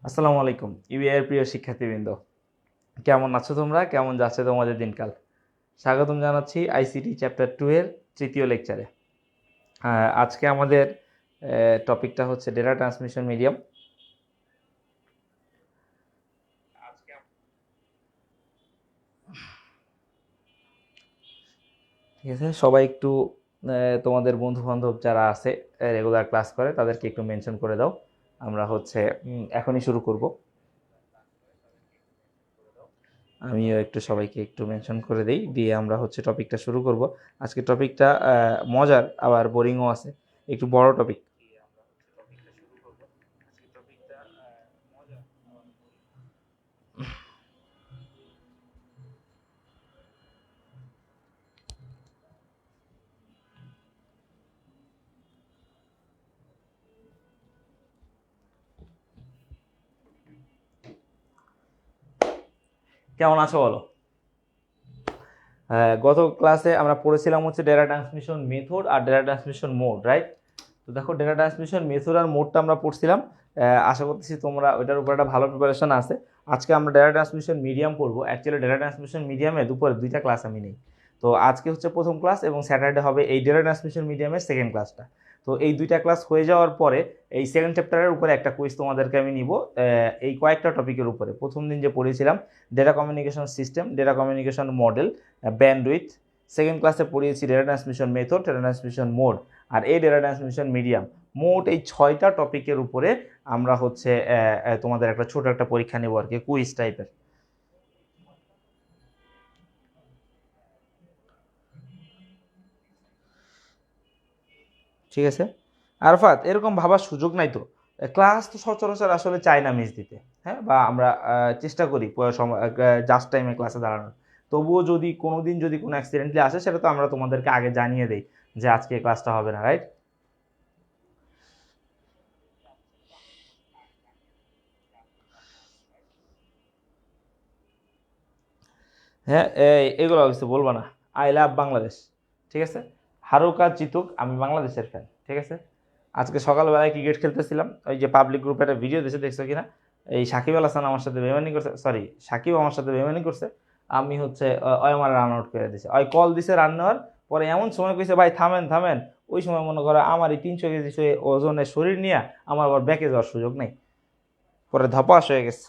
আসসালামু আলাইকুম ইউএর প্রিয় শিক্ষার্থীবৃন্দ, কেমন আছো তোমরা? কেমন যাচ্ছে তোমাদের দিনকাল? স্বাগতম জানাচ্ছি আইসিটি চ্যাপ্টার 2 এর তৃতীয় লেকচারে। আজকে আমাদের টপিকটা হচ্ছে ডেটা ট্রান্সমিশন মিডিয়াম। ঠিক আছে, সবাই একটু তোমাদের বন্ধু বান্ধব যারা আছে রেগুলার ক্লাস করে তাদেরকে একটু মেনশন করে দাও। আমরা হচ্ছে এখনই শুরু করব। আমিও একটু সবাইকে একটু মেনশন করে দেই, দিয়ে আমরা হচ্ছে টপিকটা শুরু করব। আজকে টপিকটা মজার আবার বোরিংও আছে, একটু বড় টপিক। কেমন আছো বলো? গত ক্লাসে আমরা পড়েছিলাম হচ্ছে ডেটা ট্রান্সমিশন মেথড আর ডেটা ট্রান্সমিশন মোড, রাইট? তো দেখো, ডেটা ট্রান্সমিশন মেথড আর মোডটা আমরা পড়ছিলাম। আশা করতেছি তোমরা ওইটার উপর একটা ভালো প্রিপারেশন আছে। আজকে আমরা ডেটা ট্রান্সমিশন মিডিয়াম পড়বো। অ্যাকচুয়ালি ডেটা ট্রান্সমিশন মিডিয়ামে দুপুরে দুইটা ক্লাস আমি নেই। তো আজকে হচ্ছে প্রথম ক্লাস এবং স্যাটারডে হবে এই ডেটা ট্রান্সমিশন মিডিয়ামের সেকেন্ড ক্লাসটা। তো এই দুইটা ক্লাস হয়ে যাওয়ার পরে এই সেকেন্ড চ্যাপ্টারের উপরে একটা কুইজ তোমাদেরকে আমি নিব। এই কয়েকটা টপিকের উপরে প্রথম দিন যে পড়িয়েছিলাম data communication system, data communication model, bandwidth. Second ক্লাসে পড়িয়েছি data transmission method, data transmission mode আর এই ডেটা ট্রান্সমিশন মিডিয়াম। মোট এই 6টা টপিকের উপরে আমরা হচ্ছে তোমাদের একটা ছোট একটা পরীক্ষা নেব আর কি, কুইজ টাইপের। ঠিক আছে আরফাত, এরকম ভাবার সুযোগ নাই তো। ক্লাস তো সচরাচর আসলে চাই না মিস দিতে, হ্যাঁ, বা আমরা চেষ্টা করি জাস্ট টাইমে ক্লাসে দাঁড়ানোর। তবুও যদি কোনো দিন যদি কোনো অ্যাক্সিডেন্টলি আসে, সেটা তো আমরা তোমাদেরকে আগে জানিয়ে দেই যে আজকে ক্লাসটা হবে না, রাইট? হ্যাঁ, এগুলো কিছু বলবো না। I love Bangladesh. ঠিক আছে, হারুক আর জিতুক, আমি বাংলাদেশের ফ্যান। ঠিক আছে, আজকে সকালবেলায় ক্রিকেট খেলতেছিলাম, ওই যে পাবলিক গ্রুপে একটা ভিডিও দিয়েছে, দেখছো কিনা? এই সাকিব আল হাসান আমার সাথে বেমানি করছে, সরি সাকিব আমার সাথে বেমানি করছে। আমি হচ্ছে ওই আমার রান আউট করে দিছে, ওই কল দিছে রান নেওয়ার পরে, এমন সময় কইছে ভাই থামেন থামেন। ওই সময় মনে করো আমার এই 300 কেজি ওজনের শরীর নিয়ে আমার আবার ব্যাকে যাওয়ার সুযোগ নেই, পরে ধপাস হয়ে গেছে।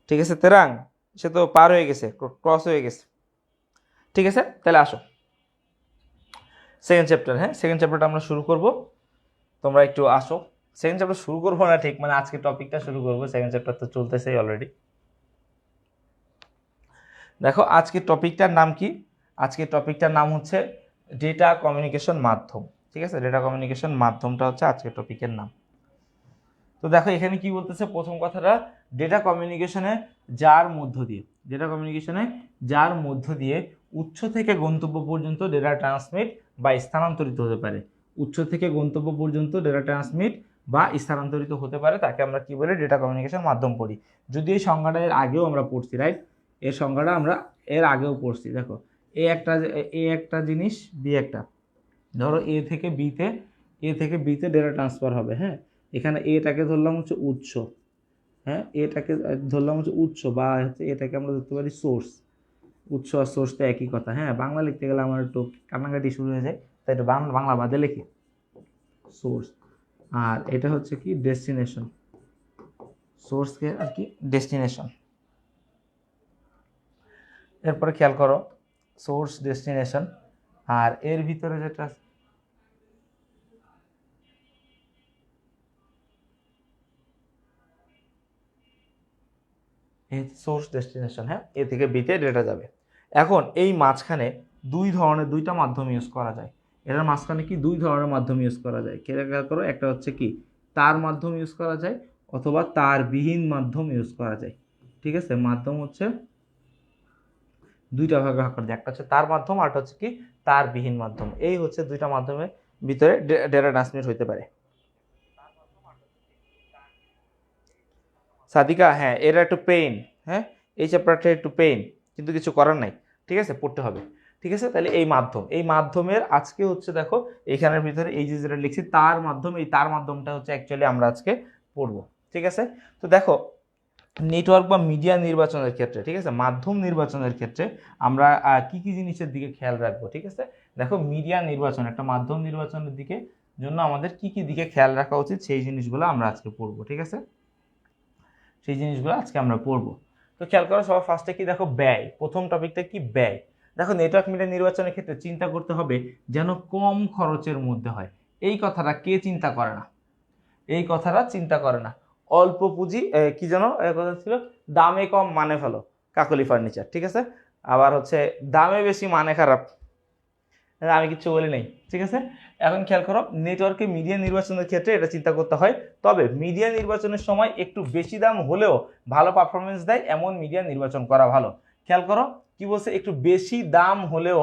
ঠিক আছে তেরাং, সে তো পার হয়ে গেছে, ক্রস হয়ে গেছে। ঠিক আছে, তাহলে আসো সেকেন্ড চ্যাপ্টার। হ্যাঁ, সেকেন্ড চ্যাপ্টারটা আমরা শুরু করব, তোমরা একটু আসো। সেকেন্ড চ্যাপ্টার শুরু করবো না ঠিক, মানে আজকে টপিকটা শুরু করবো, সেকেন্ড চ্যাপ্টার তো চলতেছেই অলরেডি। দেখো আজকের টপিকটার নাম কি? আজকের টপিকটার নাম হচ্ছে ডেটা কমিউনিকেশন মাধ্যম। ঠিক আছে, ডেটা কমিউনিকেশন মাধ্যমটা হচ্ছে আজকের টপিকের নাম। তো দেখো এখানে কি বলতেছে, প্রথম কথাটা, ডেটা কমিউনিকেশনে যার মধ্য দিয়ে, ডেটা কমিউনিকেশনে যার মধ্য দিয়ে উৎস থেকে গন্তব্য পর্যন্ত ডেটা ট্রান্সমিট বা স্থানান্তরিত হতে পারে। উৎস থেকে গন্তব্য পর্যন্ত ডেটা ট্রান্সমিট বা স্থানান্তরিত হতে পারে, তাকে আমরা কি বলি? ডেটা কমিউনিকেশন মাধ্যম পড়ি। যদি এই সংজ্ঞাটা এর আগেও আমরা পড়ছি, রাইট? এর সংজ্ঞাটা আমরা এর আগেও পড়ছি। দেখো, এ একটা জিনিস, বি একটা, ধরো এ থেকে বিতে ডেটা ট্রান্সফার হবে। হ্যাঁ, এখানে এটাকে ধরলাম হচ্ছে উৎস। হ্যাঁ, এটাকে ধরলাম হচ্ছে উৎস, বা হচ্ছে এটাকে আমরা ধরতে পারি সোর্স। উৎস আর সোর্স তো একই কথা। হ্যাঁ, বাংলা লিখতে গেলে আমার একটু কান্নাকাটি শুরু হয়ে যায়, তাই একটু বাংলা বাংলা বাদে লিখি। সোর্স, আর এটা হচ্ছে কি? ডেস্টিনেশন। সোর্সকে আর কি ডেস্টিনেশন। এরপরে খেয়াল করো, সোর্স ডেস্টিনেশন, আর এর ভিতরে যেটা সোর্স ডেস্টিনেশন। হ্যাঁ, এ থেকে বিতে ডেটা যাবে। এখন এই মাঝখানে দুইটা মাধ্যম ইউজ করা যায়। এটার মাঝখানে কি দুই ধরনের মাধ্যম ইউজ করা যায়, খেয়াল করো। একটা হচ্ছে কি তার মাধ্যম ইউজ করা যায়, অথবা তার বিহীন মাধ্যম ইউজ করা যায়। ঠিক আছে, মাধ্যম হচ্ছে দুইটা ভাগে ভাগ করা যায়, একটা হচ্ছে তার মাধ্যম আর একটা হচ্ছে কি তার বিহীন মাধ্যম। এই হচ্ছে দুইটা মাধ্যমের ভিতরে ডেটা ট্রান্সমিট হতে পারে। সাদিকা, হ্যাঁ এটা একটু পেইন। হ্যাঁ, এই চ্যাপ্টারটা একটু পেইন, কিন্তু কিছু করার নাই। ঠিক আছে, পড়তে হবে। ঠিক আছে। তাহলে এই মাধ্যমের আজকে হচ্ছে দেখো এখানের ভিতরে এই যে যেটা লিখছি তার মাধ্যম, এই তার মাধ্যমটা হচ্ছে অ্যাকচুয়ালি আমরা আজকে পড়বো। ঠিক আছে। তো দেখো নেটওয়ার্ক বা মিডিয়া নির্বাচনের ক্ষেত্রে, ঠিক আছে, মাধ্যম নির্বাচনের ক্ষেত্রে আমরা কি কি জিনিসের দিকে খেয়াল রাখবো। ঠিক আছে, দেখো মিডিয়া নির্বাচন একটা মাধ্যম নির্বাচনের দিকে জন্য আমাদের কি কি দিকে খেয়াল রাখা উচিত সেই জিনিসগুলো আমরা আজকে পড়বো। ঠিক আছে, সেই জিনিসগুলো আজকে আমরা পড়বো। তো খেয়াল করো সবার ফার্স্টে কি দেখো ব্যয়, প্রথম টপিকটা কি ব্যয়। দেখো নেটওয়ার্ক মিডিয়া নির্বাচনের ক্ষেত্রে চিন্তা করতে হবে যেন কম খরচের মধ্যে হয়। এই কথাটা কে চিন্তা করে না, এই কথাটা চিন্তা করে না। অল্প পুঁজি কি যেন কথা ছিল, দামে কম মানে ভালো, কাকলি ফার্নিচার। ঠিক আছে, আবার হচ্ছে দামে বেশি মানে খারাপ, আমি কিছু বলি নাই। ঠিক আছে, এখন খেয়াল করো নেটওয়ার্কে মিডিয়া নির্বাচনের ক্ষেত্রে এটা চিন্তা করতে হয়। তবে মিডিয়া নির্বাচনের সময় একটু বেশি দাম হলেও ভালো পারফরমেন্স দেয় এমন মিডিয়া নির্বাচন করা ভালো। খেয়াল করো কি বলছে, একটু বেশি দাম হলেও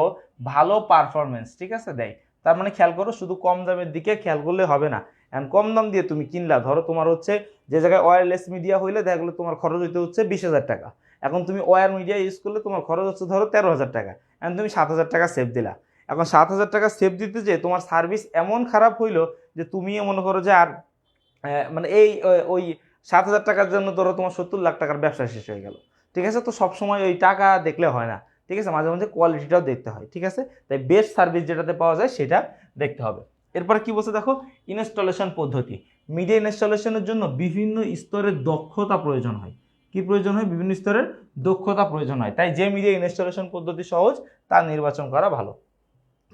ভালো পারফরমেন্স, ঠিক আছে, দেয়। তার মানে খেয়াল করো শুধু কম দামের দিকে খেয়াল করলে হবে না। এখন কম দাম দিয়ে তুমি কিনলা, ধরো তোমার হচ্ছে যে জায়গায় ওয়্যারলেস মিডিয়া হইলে দেখা গেলো তোমার খরচ হইতে হচ্ছে 20,000 টাকা, এখন তুমি ওয়্যার মিডিয়া ইউজ করলে তোমার খরচ হচ্ছে ধরো 13,000 টাকা, এখন তুমি 7,000 টাকা সেভ দিলা। এখন 7,000 টাকা সেভ দিতে যে তোমার সার্ভিস এমন খারাপ হইলো যে তুমিও মনে করো যে আর মানে এই ওই 7,000 টাকার জন্য ধরো তোমার 70 লাখ টাকার ব্যবসা শেষ হয়ে গেল। ঠিক আছে, তো সবসময় ওই টাকা দেখলে হয় না। ঠিক আছে, মাঝে মাঝে কোয়ালিটিটাও দেখতে হয়। ঠিক আছে, তাই বেস্ট সার্ভিস যেটাতে পাওয়া যায় সেটা দেখতে হবে। এরপরে কি বলছে দেখো, ইনস্টলেশন পদ্ধতি। মিডিয়া ইনস্টলেশনের জন্য বিভিন্ন স্তরের দক্ষতা প্রয়োজন হয়। কি প্রয়োজন হয়? বিভিন্ন স্তরের দক্ষতা প্রয়োজন হয়। তাই যে মিডিয়া ইনস্টলেশন পদ্ধতি সহজ তার নির্বাচন করা ভালো।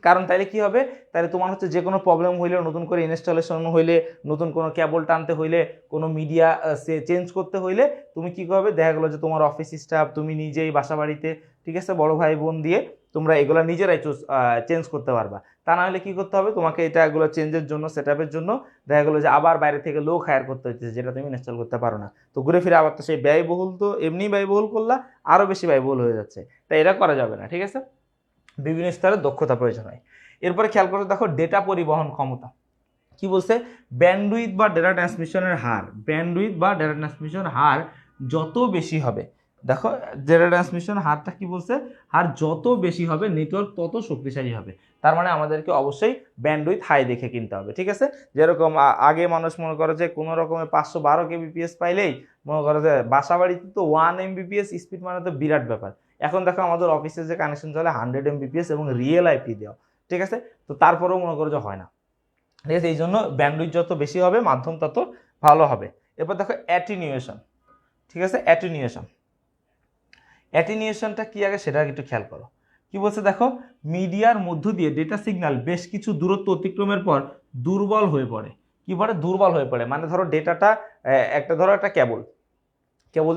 কারণ তাইলে কি হবে, তাহলে তোমার হচ্ছে যে কোনো প্রবলেম হইলে, নতুন করে ইনস্টলেশন হইলে, নতুন কোনো কেবল টানতে হইলে, কোনো মিডিয়া চেঞ্জ করতে হইলে তুমি কি করবে, দেখা গেলো যে তোমার অফিস স্টাফ, তুমি নিজেই বাসা বাড়িতে, ঠিক আছে, বড় ভাই বোন দিয়ে তোমরা এগুলো নিজেরাই চেঞ্জ করতে পারবা। তা না হলে কি করতে হবে, তোমাকে এটা এগুলো চেঞ্জের জন্য, সেটআপের জন্য দেখা গেলো যে আবার বাইরে থেকে লোক হায়ার করতে হচ্ছে, যেটা তুমি ইনস্টল করতে পারো না। তো ঘুরে ফিরে আবার তো সেই ব্যয়বহুল, তো এমনি ব্যয়বহুল করলা, আরও বেশি ব্যয়বহুল হয়ে যাচ্ছে। তাই এটা করা যাবে না। ঠিক আছে, বিভিন্ন স্তরের দক্ষতা প্রয়োজন হয়। এরপরে খেয়াল করে দেখো ডেটা পরিবহন ক্ষমতা। কি বলছে, ব্যান্ডউইথ বা ডেটা ট্রান্সমিশনের হার, ব্যান্ডউইথ বা ডেটা ট্রান্সমিশন হার যত বেশি হবে, দেখো ডেটা ট্রান্সমিশন হারটা কি বলছে, হার যত বেশি হবে নেটওয়ার্ক তত শক্তিশালী হবে। তার মানে আমাদেরকে অবশ্যই ব্যান্ডউইথ হাই দেখে কিনতে হবে। ঠিক আছে, যেরকম আগে মানুষ মনে করে যে কোনো রকমের 512 কেবিপিএস পাইলেই মনে করে যে বাসা বাড়িতে তো 1 এমবিপিএস স্পিড মানে তো বিরাট ব্যাপার। এখন দেখো আমাদের অফিসে যে কানেকশন চলে 100 এমবিপিএস এবং রিয়েল আইপি দেওয়া। ঠিক আছে, তো তারপরেও মনে করো যে হয় না। ঠিক আছে, এই জন্য ব্যান্ডউইথ যত বেশি হবে মাধ্যম তত ভালো হবে। এরপর দেখো অ্যাটিনিউয়েশন। ঠিক আছে, অ্যাটিনিউয়েশন, অ্যাটিনিউয়েশনটা কি আগে সেটা একটু খেয়াল করো। কি বলছে দেখো, মিডিয়ার মধ্য দিয়ে ডেটা সিগন্যাল বেশ কিছু দূরত্ব অতিক্রমের পর দুর্বল হয়ে পড়ে। কি বলে? দুর্বল হয়ে পড়ে। মানে ধরো ডেটাটা ধরো একটা কেবল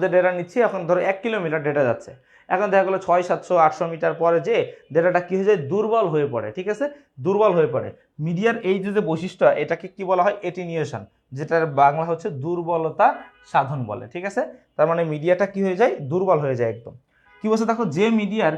দিয়ে ডেটা নিচ্ছি, এখন ধরো 1 কিলোমিটার ডেটা যাচ্ছে, এখন দেখা গেলো 600-700-800 মিটার পরে যে ডেটাটা কি হয়ে যায়, দুর্বল হয়ে পড়ে। ঠিক আছে, দুর্বল হয়ে পড়ে। মিডিয়ার এই যে বৈশিষ্ট্য, এটাকে কি বলা হয়, এটিনিউয়েশন, যেটার বাংলা হচ্ছে দুর্বলতা সাধন বলে। ঠিক আছে, তার মানে মিডিয়াটা কি হয়ে যায়, দুর্বল হয়ে যায় একদম। কি বলছে দেখো, যে মিডিয়ার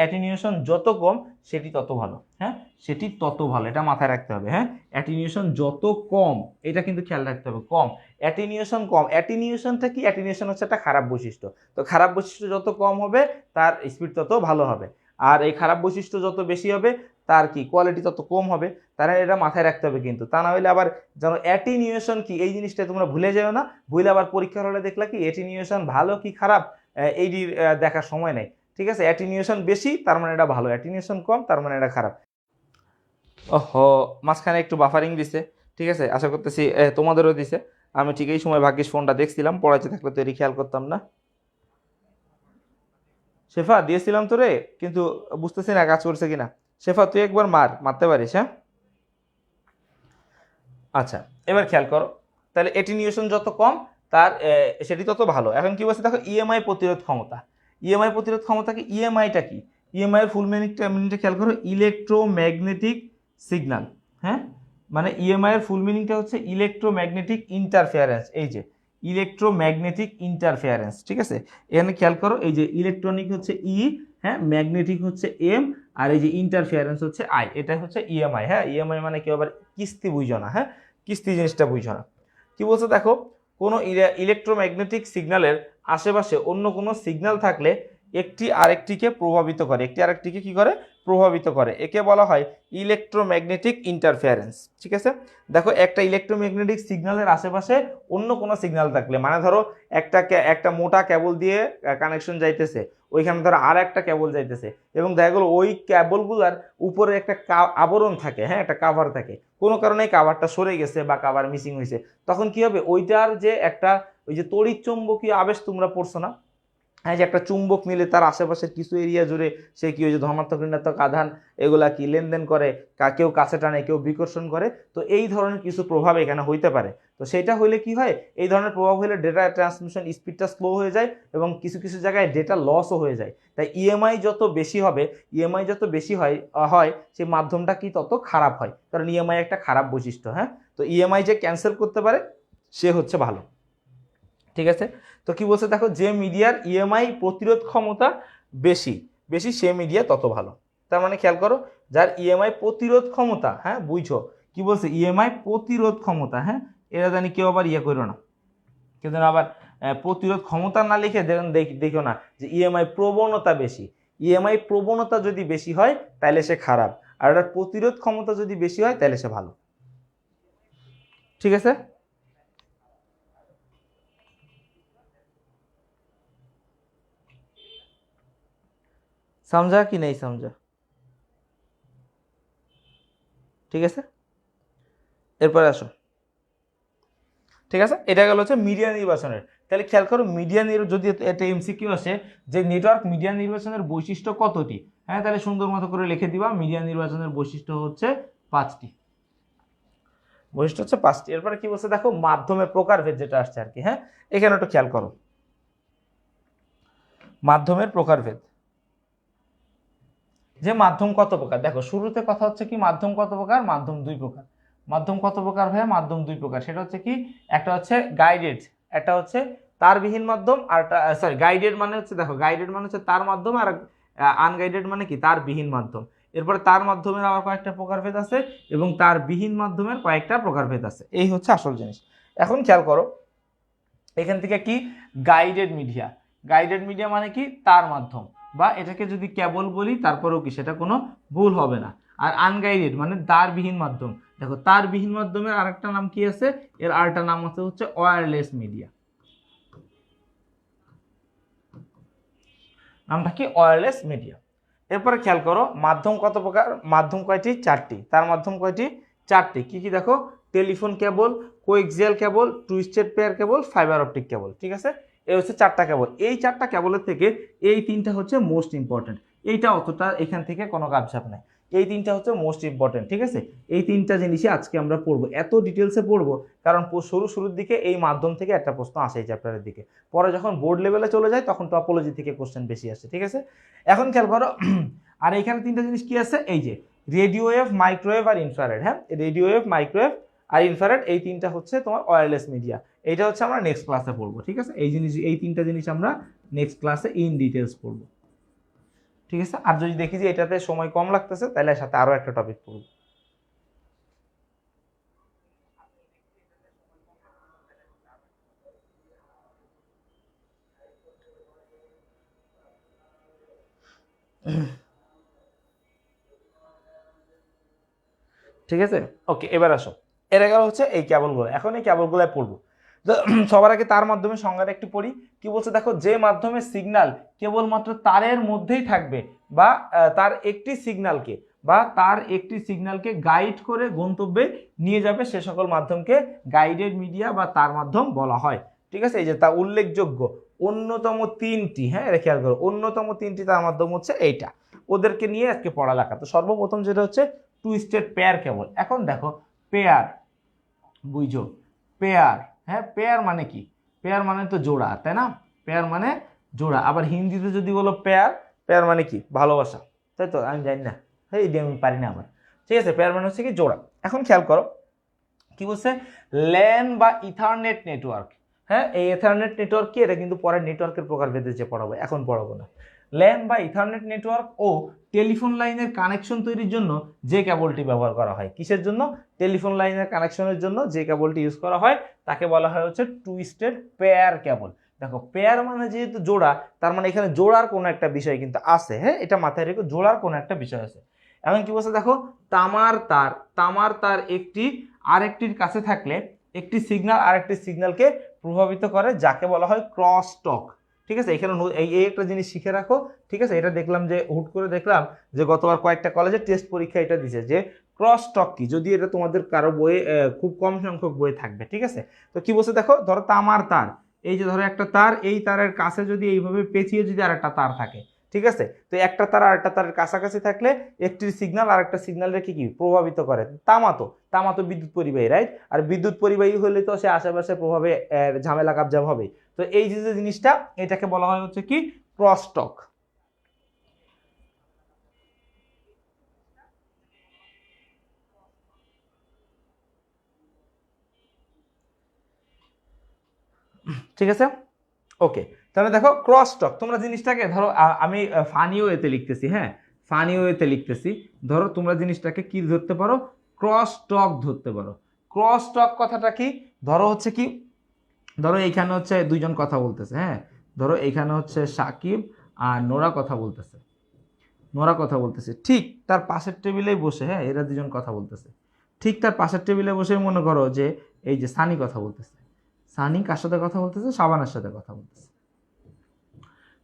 অ্যাটিনিউয়েশন যত কম সেটি তত ভালো। হ্যাঁ, সেটি তত ভালো, এটা মাথায় রাখতে হবে। হ্যাঁ, অ্যাটিনিউয়েশন যত কম, এটা কিন্তু খেয়াল রাখতে হবে, কম অ্যাটিনিউয়েশন কম। অ্যাটিনিউয়েশনটা কি, অ্যাটিনিউয়েশন হচ্ছে একটা খারাপ বৈশিষ্ট্য। তো খারাপ বৈশিষ্ট্য যত কম হবে তার স্পিড তত ভালো হবে, আর এই খারাপ বৈশিষ্ট্য যত বেশি হবে তার কি কোয়ালিটি তত কম হবে। তারা এটা মাথায় রাখতে হবে কিন্তু, তা না হলে আবার যেন অ্যাটিনিউয়েশন কি এই জিনিসটা তোমরা ভুলে যাও না, ভুলে আবার পরীক্ষার হলে দেখলা কি অ্যাটিনিউয়েশন ভালো কি খারাপ এইটির দেখার সময় নেই। ঠিক আছে, অ্যাটিনিউয়েশন বেশি তার মানে এটা ভালো, অ্যাটিনিউয়েশন কম তার মানে এটা খারাপ। ওহো, মাঝখানে একটু বাফারিং দিছে। ঠিক আছে, আশা করতেছি তোমাদেরও দিছে। আমি ঠিক এই সময় ভাগ্যিস ফোনটা দেখছিলাম, পড়াইতে থাকলে তো এরই খেয়াল করতাম না। শেফা দিয়েছিলাম তোরে, কিন্তু বুঝতেছি না কাজ করছে কিনা। শেফা তুই একবার মারতে পারিস, হ্যাঁ? আচ্ছা, এবার খেয়াল করো, তাহলে অ্যাটেনুয়েশন যত কম তার সেটি তত ভালো। এখন কি বলছে দেখো, ইএমআই প্রতিরোধ ক্ষমতা। ইএমআই প্রতিরোধ ক্ষমতা কি, ইএমআইটা কি, ইএমআই এর ফুল মিনিংটা খেয়াল করো, ইলেকট্রোম্যাগনেটিক সিগন্যাল। হ্যাঁ, মানে ইএমআই এর ফুল মিনিংটা হচ্ছে ইলেকট্রোম্যাগনেটিক ইন্টারফেয়ারেন্স। এই যে ইলেকট্রোম্যাগনেটিক ইন্টারফেয়ারেন্স। ঠিক আছে, এখানে খেয়াল করো, এই যে ইলেকট্রনিক হচ্ছে ই, হ্যাঁ, ম্যাগনেটিক হচ্ছে এম, আর এই যে ইন্টারফেয়ারেন্স হচ্ছে আই, এটা হচ্ছে ইএমআই। হ্যাঁ, ইএমআই মানে কেউ আবার কিস্তি বুঝো না। হ্যাঁ, কিস্তি জিনিসটা বুঝো না। কি বলছে দেখো, কোনো ইলেকট্রোম্যাগনেটিক সিগন্যালের আশেপাশে অন্য কোনো সিগন্যাল থাকলে একটি আরেকটিকে প্রভাবিত করে, একটি আরেকটিকে কি করে, প্রভাবিত করে। একে বলা হয় ইলেকট্রোম্যাগনেটিক ইন্টারফারেন্স। ঠিক আছে, দেখো একটা ইলেকট্রোম্যাগনেটিক সিগন্যালের আশেপাশে অন্য কোনো সিগন্যাল থাকলে, মানে ধরো একটা মোটা কেবল দিয়ে কানেকশন যাইতেছে, ওইখানে ধরো আর একটা কেবল যাইতেছে, এবং দেখা গেলো ওই কেবলগুলার উপরে একটা আবরণ থাকে, হ্যাঁ, একটা কাভার থাকে, কোনো কারণে কাভারটা সরে গেছে বা কাভার মিসিং হয়েছে, তখন কি হবে, ওইটার যে একটা ওই যে তড়িৎ চুম্বকীয় আবেশ তোমরা পড়ছো না, হ্যাঁ, যে একটা চুম্বক নিলে তার আশেপাশের কিছু এরিয়া জুড়ে সে কি ওই যে ধনাত্মক ঋণাত্মক আধান এগুলা কি লেনদেন করে, কেউ কাছে টানে কেউ বিকর্ষণ করে, তো এই ধরনের কিছু প্রভাব এখানে হইতে পারে। তো সেটা হইলে কি হয়, এই ধরনের প্রভাব হলে ডেটা ট্রান্সমিশন স্পিডটা স্লো হয়ে যায় এবং কিছু কিছু জায়গায় ডেটা লসও হয়ে যায়। তাই ইএমআই যত বেশি হবে, ইএমআই যত বেশি হয় সেই মাধ্যমটা কি তত খারাপ হয়, কারণ ইএমআই একটা খারাপ বৈশিষ্ট্য। হ্যাঁ, তো ইএমআই যে ক্যান্সেল করতে পারে সে হচ্ছে ভালো। ঠিক আছে, তো কি বলছে দেখো, যে মিডিয়ার ইএমআই প্রতিরোধ ক্ষমতা বেশি বেশি সে মিডিয়া তত ভালো। তার মানে খেয়াল করো, যার ইএমআই প্রতিরোধ ক্ষমতা, হ্যাঁ বুঝছো কি বলছে, ইএমআই প্রতিরোধ ক্ষমতা, হ্যাঁ, এরা জানি কেউ আবার করো না, কেউ যেন আবার প্রতিরোধ ক্ষমতা না লিখে দেখো না যে ইএমআই প্রবণতা বেশি। ইএমআই প্রবণতা যদি বেশি হয় তাহলে সে খারাপ, আর এটার প্রতিরোধ ক্ষমতা যদি বেশি হয় তাহলে সে ভালো। ঠিক আছে, সমঝা কি নেই সমঝা? ঠিক আছে, এরপরে আসো। ঠিক আছে, এটা গেল হচ্ছে মিডিয়া নির্বাচনের। তাহলে খেয়াল করো, যদি এটা এমসিকিউ আসে যে নেটওয়ার্ক মিডিয়া নির্বাচনের বৈশিষ্ট্য কতটি, হ্যাঁ, তাহলে সুন্দর মতো করে লিখে দিবা, মিডিয়া নির্বাচনের বৈশিষ্ট্য হচ্ছে 5টি। বৈশিষ্ট্য হচ্ছে 5টি। এরপরে কি বলছে দেখো, মাধ্যমের প্রকারভেদ যেটা আসছে আর কি, হ্যাঁ, এখানে একটু খেয়াল করো, মাধ্যমের প্রকারভেদ, যে মাধ্যম কত প্রকার। দেখো শুরুতে কথা হচ্ছে কি, মাধ্যম কত প্রকার, মাধ্যম 2 প্রকার। মাধ্যম কত প্রকার ভাইয়া, মাধ্যম 2 প্রকার। সেটা হচ্ছে কি, একটা হচ্ছে গাইডেড, একটা হচ্ছে তারবিহীন মাধ্যম, আর সরি গাইডেড মানে হচ্ছে, দেখো গাইডেড মানে হচ্ছে তার মাধ্যম, আর আনগাইডেড মানে কি তারবিহীন মাধ্যম। এরপরে তার মাধ্যমের আবার কয়েকটা প্রকারভেদ আছে, এবং তার বিহীন মাধ্যমের কয়েকটা প্রকারভেদ আছে। এই হচ্ছে আসল জিনিস। এখন খেয়াল করো, এখান থেকে কি, গাইডেড মিডিয়া, গাইডেড মিডিয়া মানে কি তার মাধ্যম, বা এটাকে যদি কেবল বলি তারপরেও কি সেটা কোনো ভুল হবে না। আর আনগাইডেড মানে তারবিহীন মাধ্যম। দেখো তারবিহীন মাধ্যমের আরেকটা নাম কি আছে, এর আরেকটা নাম হচ্ছে ওয়্যারলেস মিডিয়া। নামটা কি, ওয়্যারলেস মিডিয়া। এরপরে খেয়াল করো, মাধ্যম কত প্রকার, মাধ্যম কয়টি, 4টি। তার মাধ্যম কয়টি, 4টি। কি কি দেখো, telephone cable, coaxial cable, twisted pair cable, fibre optic cable. ঠিক আছে, এই হচ্ছে 4টা কেবল। এই 4টা কেবলের থেকে এই 3টা হচ্ছে মোস্ট ইম্পর্টেন্ট। এইটা অতটা এখান থেকে কোনো গাবঝাপ নাই, এই 3টা হচ্ছে মোস্ট ইম্পর্টেন্ট। ঠিক আছে, এই 3টা জিনিসই আজকে আমরা পড়বো, এত ডিটেলসে পড়বো, কারণ শুরুর দিকে এই মাধ্যম থেকে একটা প্রশ্ন আসে এই চ্যাপ্টারের দিকে, পরে যখন বোর্ড লেভেলে চলে যায় তখন টপোলজি থেকে কোশ্চেন বেশি আসে। ঠিক আছে, এখন খেয়াল করো, আর এখানে 3টা জিনিস কি আছে, এই যে রেডিও ওয়েভ, মাইক্রোওয়েভ আর ইনফ্রারেড। হ্যাঁ, রেডিও ওয়েভ, মাইক্রোওয়েভ আর ইনফ্রারেড, এই 3টা হচ্ছে তোমার ওয়্যারলেস মিডিয়া। এইটা হচ্ছে আমরা নেক্সট ক্লাসে পড়বো। ঠিক আছে, এই 3টা জিনিস আমরা নেক্সট ক্লাসে ইন ডিটেলস পড়বো। ঠিক আছে, আর যদি দেখি যে এটাতে সময় কম লাগতেছে তাহলে সাথে আরো একটা টপিক পড়বো। ঠিক আছে, ওকে, এবার আসো, এর গেল হচ্ছে এই কেবলগুলো। এখন এই কেবলগুলো পড়বো। তো সবার আগে তার মাধ্যমে সংজ্ঞাটা একটু পড়ি। কি বলছে দেখো, যে মাধ্যমে সিগন্যাল কেবলমাত্র তারের মধ্যেই থাকবে, বা তার একটি সিগন্যালকে গাইড করে গন্তব্যে নিয়ে যাবে, সে সকল মাধ্যমকে গাইডেড মিডিয়া বা তার মাধ্যম বলা হয়। ঠিক আছে, এই যে তা উল্লেখযোগ্য অন্যতম 3টি, হ্যাঁ এটা খেয়াল করো, অন্যতম 3টি তার মাধ্যম হচ্ছে এইটা, ওদেরকে নিয়ে আজকে পড়ালেখা। তো সর্বপ্রথম যেটা হচ্ছে টুইস্টেড পেয়ার কেবল। এখন দেখো, পেয়ার বুঝো, পেয়ার, হ্যাঁ পেয়ার মানে কি, পেয়ার মানে তো জোড়া, তাই না, পেয়ার মানে জোড়া। আবার হিন্দিতে যদি বলো পেয়ার, পেয়ার মানে কি ভালোবাসা, তাই তো, আমি জানি না, এই আমি পারি না আমার। ঠিক আছে, পেয়ার মানে হচ্ছে কি জোড়া। এখন খেয়াল করো কি বলছে, ল্যান বা ইথারনেট নেটওয়ার্ক। হ্যাঁ, এই ইথারনেট নেটওয়ার্ক কি, এটা কিন্তু পরে নেটওয়ার্কের প্রকারভেদে যে পড়াবো, এখন পড়াবো না। ল্যান বা ইথারনেট নেটওয়ার্ক ও টেলিফোন লাইনের কানেকশন তৈরির জন্য যে কেবলটি ব্যবহার করা হয়, কিসের জন্য, টেলিফোন লাইনের কানেকশনের জন্য যে কেবলটি ইউজ করা হয় তাকে বলা হয় হচ্ছে টুইস্টেড পেয়ার কেবল। দেখো পেয়ার মানে যেহেতু জোড়া, তার মানে এখানে জোড়ার কোনো একটা বিষয় কিন্তু আছে, হ্যাঁ, এটা মাথায় রেখো, জোড়ার কোনো একটা বিষয় আছে। এখন কি বলছে দেখো, তামার তার একটি আরেকটির কাছে থাকলে একটি সিগন্যাল আরেকটি সিগন্যালকে প্রভাবিত করে, যাকে বলা হয় ক্রস টক। ঠিক আছে, এখানে এই একটা জিনিস শিখে রাখো। ঠিক আছে, এটা দেখলাম যে হুট করে দেখলাম যে গতবার কয়েকটা কলেজে টেস্ট পরীক্ষা এটা দিছে যে ক্রস টক কি, যদি এটা তোমাদের কারো বইয়ে খুব কম সংখ্যক বই থাকবে। ঠিক আছে, তো কি বলছে দেখো, ধরো তামার তার, এই যে ধরো একটা তার, এই তারের কাছে যদি এইভাবে পেঁচিয়ে যদি আরেকটা তার থাকে, ঠিক আছে, তো একটা তার আরেকটা তারের কাছাকাছি থাকলে একটির সিগন্যাল আরেকটা সিগন্যালকে কি প্রভাবিত করে। তামা তো বিদ্যুৎ পরিবাহী, রাইট? আর বিদ্যুৎ পরিবাহী হলে তো সে আশেপাশে প্রভাবে ঝামেলা কাবজাব হবে। তো এই যে জিনিসটা, এটাকে বলা হয় হচ্ছে কি ক্রস টক। ঠিক আছে, ওকে। তাহলে দেখো ক্রস টক, তোমরা জিনিসটাকে ধরো আমি ফানি ওয়েতে লিখতেছি, হ্যাঁ, ফানি ওয়েতে লিখতেছি। ধরো তোমরা জিনিসটাকে কি ধরতে পারো, ক্রস টক ধরতে পারো। ক্রস টক কথাটা কি, ধরো হচ্ছে কি, ধরো এইখানে হচ্ছে দুইজন কথা বলতেছে, হ্যাঁ, ধরো এইখানে হচ্ছে সাকিব আর নোরা কথা বলতেছে, ঠিক তার পাশের টেবিলেই বসে, হ্যাঁ, এরা দুজন কথা বলতেছে, ঠিক তার পাশের টেবিলে বসে মনে করো যে এই যে সানি কথা বলতেছে। সানি কার সাথে কথা বলতেছে? শাবানার সাথে কথা বলতেছে,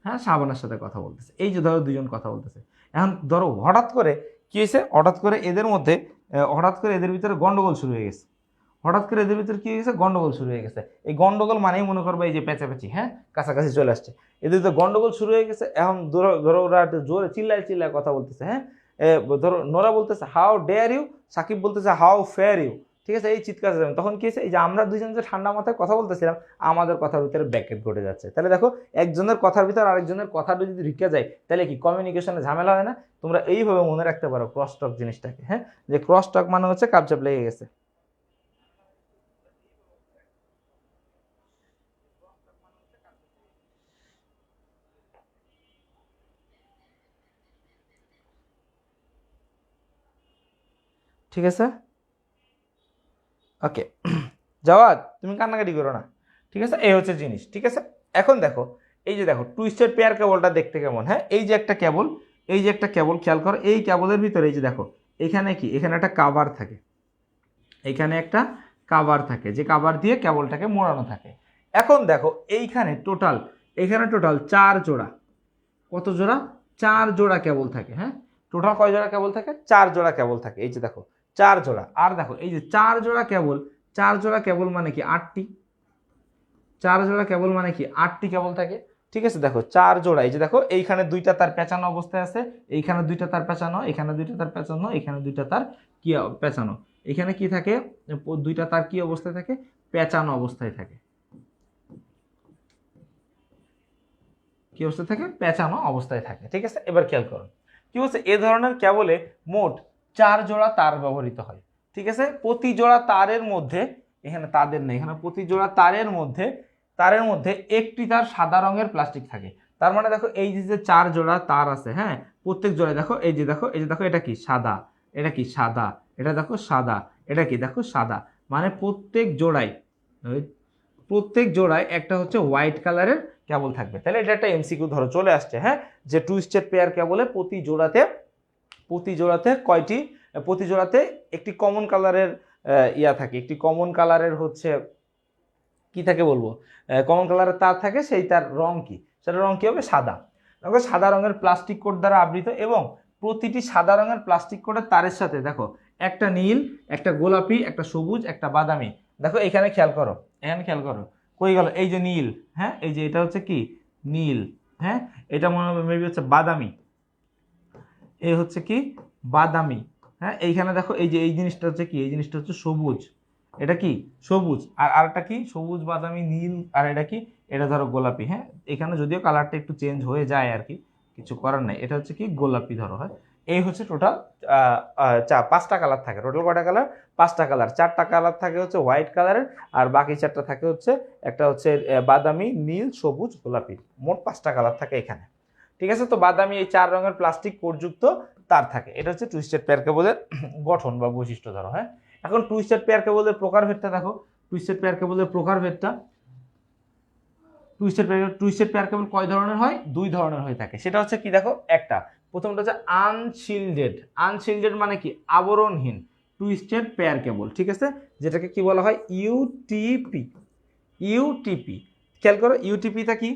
হ্যাঁ, শাবানার সাথে কথা বলতেছে। এই যে ধরো দুজন কথা বলতেছে, এখন ধরো হঠাৎ করে কি হয়েছে, হঠাৎ করে এদের মধ্যে হঠাৎ করে এদের ভিতরে গন্ডগোল শুরু হয়ে গেছে। হঠাৎ করে এদের ভিতরে কি হয়েছে, গন্ডগোল শুরু হয়ে গেছে। এই গন্ডগোল মানেই মনে করবে এই যে পেঁচাপেচি, হ্যাঁ, কাছাকাছি চলে আসছে, এদের তো গন্ডগোল শুরু হয়ে গেছে। এখন ধরো ধরো ওরা একটু জোরে চিল্লায় কথা বলতেছে, হ্যাঁ, ধরো নোরা বলতেছে হাউ ডেয়ার ইউ, সাকিব বলতেছে হাউ ফেয়ার ইউ। ঠিক আছে, এই চিৎকার, তখন কি হয়েছে, এই যে আমরা দুইজন যে ঠান্ডা মাথায় কথা বলতেছিলাম, আমাদের কথার ভিতরে ব্যাকেট ঘটে যাচ্ছে। তাহলে দেখো একজনের কথার ভিতরে আরেকজনের কথাটা যদি ঢুকে যায়, তাহলে কি কমিউনিকেশনে ঝামেলা হয় না? তোমরা এইভাবে মনে রাখতে পারো ক্রস টক জিনিসটাকে, হ্যাঁ, যে ক্রস টক মানে হচ্ছে কাপচাপ লেগে গেছে। ঠিক আছে, ওকে। জাওয়াদ, তুমি কান্নাকাটি করো না, ঠিক আছে, এই হচ্ছে জিনিস। ঠিক আছে, এখন দেখো, এই যে দেখো টুইস্টেড পেয়ার কেবলটা দেখতে কেমন, হ্যাঁ, এই যে একটা কেবল, এই যে একটা কেবল, খেয়াল করো এই কেবলের ভিতরে এই যে দেখো এখানে কি, এখানে একটা কাভার থাকে, এখানে একটা কাভার থাকে, যে কাভার দিয়ে কেবলটাকে মোড়ানো থাকে। এখন দেখো এইখানে টোটাল, এখানে টোটাল 4 জোড়া, কত জোড়া? 4 জোড়া কেবল থাকে, হ্যাঁ, টোটাল কয় জোড়া কেবল থাকে? 4 জোড়া কেবল থাকে। এই যে দেখো 4 জোড়া, আর দেখো এই যে 4 জোড়া কেবল, 4 জোড়া কেবল মানে কি 8টি, 4 জোড়া কেবল মানে কি 8টি কেবল থাকে। ঠিক আছে, দেখো 4 জোড়া, এই যে দেখো এইখানে দুইটা তার পেঁচানো অবস্থায় আছে, এইখানে দুইটা তার পেঁচানো, এখানে দুইটা তার পেঁচানো, এখানে দুইটা তার কি পেঁচানো, এখানে কি থাকে, দুইটা তার কি অবস্থায় থাকে? পেঁচানো অবস্থায় থাকে। কি অবস্থায় থাকে? পেঁচানো অবস্থায় থাকে। ঠিক আছে, এবার খেয়াল করো কি বলছে, এ ধরনের কেবলে মোট 4 জোড়া তার ব্যবহৃত হয়। ঠিক আছে, প্রতি জোড়া তারের মধ্যে, এখানে তাদের নেই, এখানে প্রতি জোড়া তারের মধ্যে একটি তার সাদা রঙের প্লাস্টিক থাকে। তার মানে দেখো এই যে 4 জোড়া তার আছে, হ্যাঁ, প্রত্যেক জোড়ায় দেখো এই যে দেখো, এই যে দেখো এটা কি সাদা, এটা কি সাদা, এটা দেখো সাদা, এটা কি দেখো সাদা, মানে প্রত্যেক জোড়ায় একটা হচ্ছে হোয়াইট কালারের কেবল থাকবে। তাহলে এটা একটা এমসিকিউ ধরো চলে আসছে, হ্যাঁ, যে টুইস্টেড পেয়ার কেবলে প্রতি জোড়াতে কয়টি, প্রতি জোড়াতে একটি কমন কালারের ইয়া থাকে, একটি কমন কালারের হচ্ছে কি থাকে বলবো, কমন কালারের তার থাকে, সেই তার রং কি, সেটা রং কি হবে? সাদা। দেখো সাদা রঙের প্লাস্টিক কোড দ্বারা আবৃত, এবং প্রতিটি সাদা রঙের প্লাস্টিক কোডের তারের সাথে দেখো একটা নীল, একটা গোলাপি, একটা সবুজ, একটা বাদামি। দেখো এখানে খেয়াল করো, এখানে খেয়াল করো, কই গেল এই যে নীল, হ্যাঁ, এই যে এটা হচ্ছে কি নীল, হ্যাঁ, এটা মনে হবে মেবি হচ্ছে বাদামি, এই হচ্ছে কি বাদামি, হ্যাঁ, এইখানে দেখো এই যে এই জিনিসটা হচ্ছে কি, এই জিনিসটা হচ্ছে সবুজ, এটা কি সবুজ, আর আরেকটা কি সবুজ বাদামি নীল, আর এটা কি, এটা ধরো গোলাপি, হ্যাঁ, এখানে যদিও কালারটা একটু চেঞ্জ হয়ে যায় আর কি, কিছু করার নাই, এটা হচ্ছে কি গোলাপি ধরো, হয়। এই হচ্ছে টোটাল 5টা কালার থাকে। টোটাল কয়টা কালার? 5টা কালার। 4টা কালার থাকে হচ্ছে হোয়াইট কালারের, আর বাকি 4টা থাকে হচ্ছে, একটা হচ্ছে বাদামি, নীল, সবুজ, গোলাপি, মোট 5টা কালার থাকে এখানে। ঠিক আছে, তো বাদামি এই 4 রঙের প্লাস্টিক কোডযুক্ত তার থাকে। এটা হচ্ছে টুইস্টেড পেয়ার কেবলের গঠন বা বৈশিষ্ট্য ধরো, হ্যাঁ। এখন টুইস্টেড পেয়ার কেবলের প্রকারভেদটা দেখো, টুইস্টেড পেয়ার কেবলের প্রকারভেদটা, টুইস্টেড পেয়ার কেবল কয় ধরনের হয়? 2 ধরনের হয়ে থাকে। সেটা হচ্ছে কি দেখো, একটা প্রথমটা হচ্ছে আনশিল্ডেড মানে কি আবরণহীন টুইস্টেড পেয়ার কেবল, ঠিক আছে, যেটাকে কি বলা হয় ইউটিপি। খেয়াল করো ইউটিপিটা কি,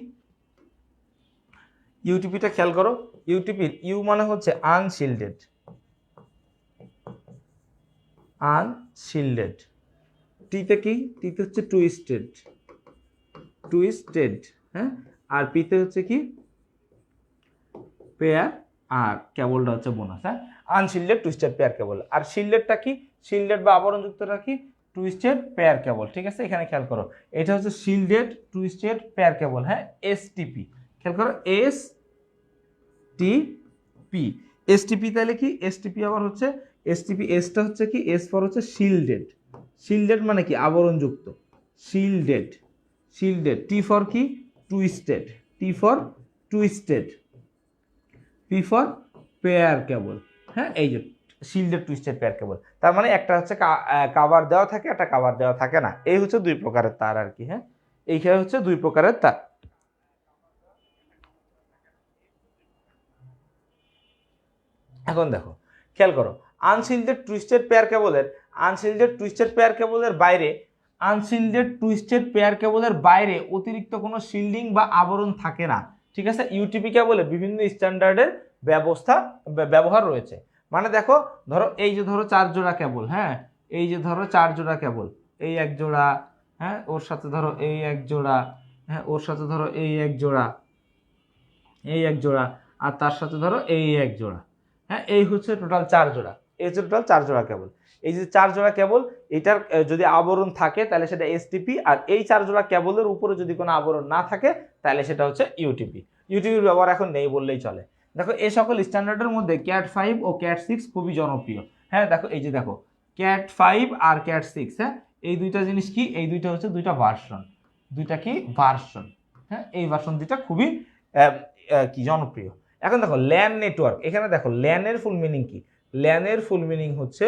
ইউটিপিটা খেয়াল করো, ইউটিপির ইউ মানে হচ্ছে আনশিল্ডেড, টিতে কি, টিতে হচ্ছে টুইস্টেড, হ্যাঁ, আর পিতে হচ্ছে কি পেয়ার, আর কেবলটা হচ্ছে বোনাস, হ্যাঁ, আনশিল্ডেড টুইস্টেড পেয়ার কেবল। আর শিল্ডেডটা কি, শিল্ডেড বা আবরণযুক্তটা কি টুইস্টেড পেয়ার কেবল, ঠিক আছে, এখানে খেয়াল করো এটা হচ্ছে শিল্ডেড টুইস্টেড পেয়ার কেবল, হ্যাঁ, এসটিপি, খেয়াল করো এসটিপি তাহলে কি, এসটিপি আবার হচ্ছে এসটিপি, এসটা হচ্ছে কি, এস ফর হচ্ছে শিল্ডেড মানে কি আবরণযুক্ত, শিল্ডেড, টি ফর কি twisted, P for pair cable, হ্যাঁ, এই যে শিল্ডেড টুইস্টেড পেয়ার কেবল। তার মানে একটা হচ্ছে কাভার দেওয়া থাকে, একটা কাভার দেওয়া থাকে না, এই হচ্ছে 2 প্রকারের তার আর কি, হ্যাঁ, এইখানে হচ্ছে 2 প্রকারের তার। এখন দেখো খেয়াল করো আনশিল্ডেড টুইস্টেড পেয়ার কেবলের বাইরে অতিরিক্ত কোনো শিল্ডিং বা আবরণ থাকে না, ঠিক আছে। ইউটিপি কেবলে বিভিন্ন স্ট্যান্ডার্ডের ব্যবহার রয়েছে। মানে দেখো, ধরো এই যে ধরো 4 জোড়া কেবল, হ্যাঁ, এই যে ধরো 4 জোড়া কেবল, এই এক জোড়া, হ্যাঁ, ওর সাথে ধরো এই এক জোড়া, হ্যাঁ, ওর সাথে ধরো এই এক জোড়া, আর তার সাথে ধরো এই এক জোড়া, হ্যাঁ, এই হচ্ছে টোটাল 4 জোড়া, এই হচ্ছে টোটাল 4 জোড়া কেবল। এই যে 4 জোড়া কেবল, এটার যদি আবরণ থাকে তাহলে সেটা এসটিপি, আর এই 4 জোড়া কেবলের উপরে যদি কোনো আবরণ না থাকে তাহলে সেটা হচ্ছে ইউটিপির ব্যবহার এখন নেই বললেই চলে। দেখো এই সকল স্ট্যান্ডার্ডের মধ্যে ক্যাট 5 ও ক্যাট 6 খুবই জনপ্রিয়, হ্যাঁ, দেখো এই যে দেখো ক্যাট 5 আর ক্যাট 6, হ্যাঁ, এই দুইটা জিনিস কি, এই দুইটা হচ্ছে দুইটা ভার্সন, হ্যাঁ, এই ভার্সন দুইটা খুবই কি জনপ্রিয়। এখন দেখো ল্যান নেটওয়ার্ক, এখানে দেখো ল্যানের ফুল মিনিং কি, ল্যানের ফুল মিনিং হচ্ছে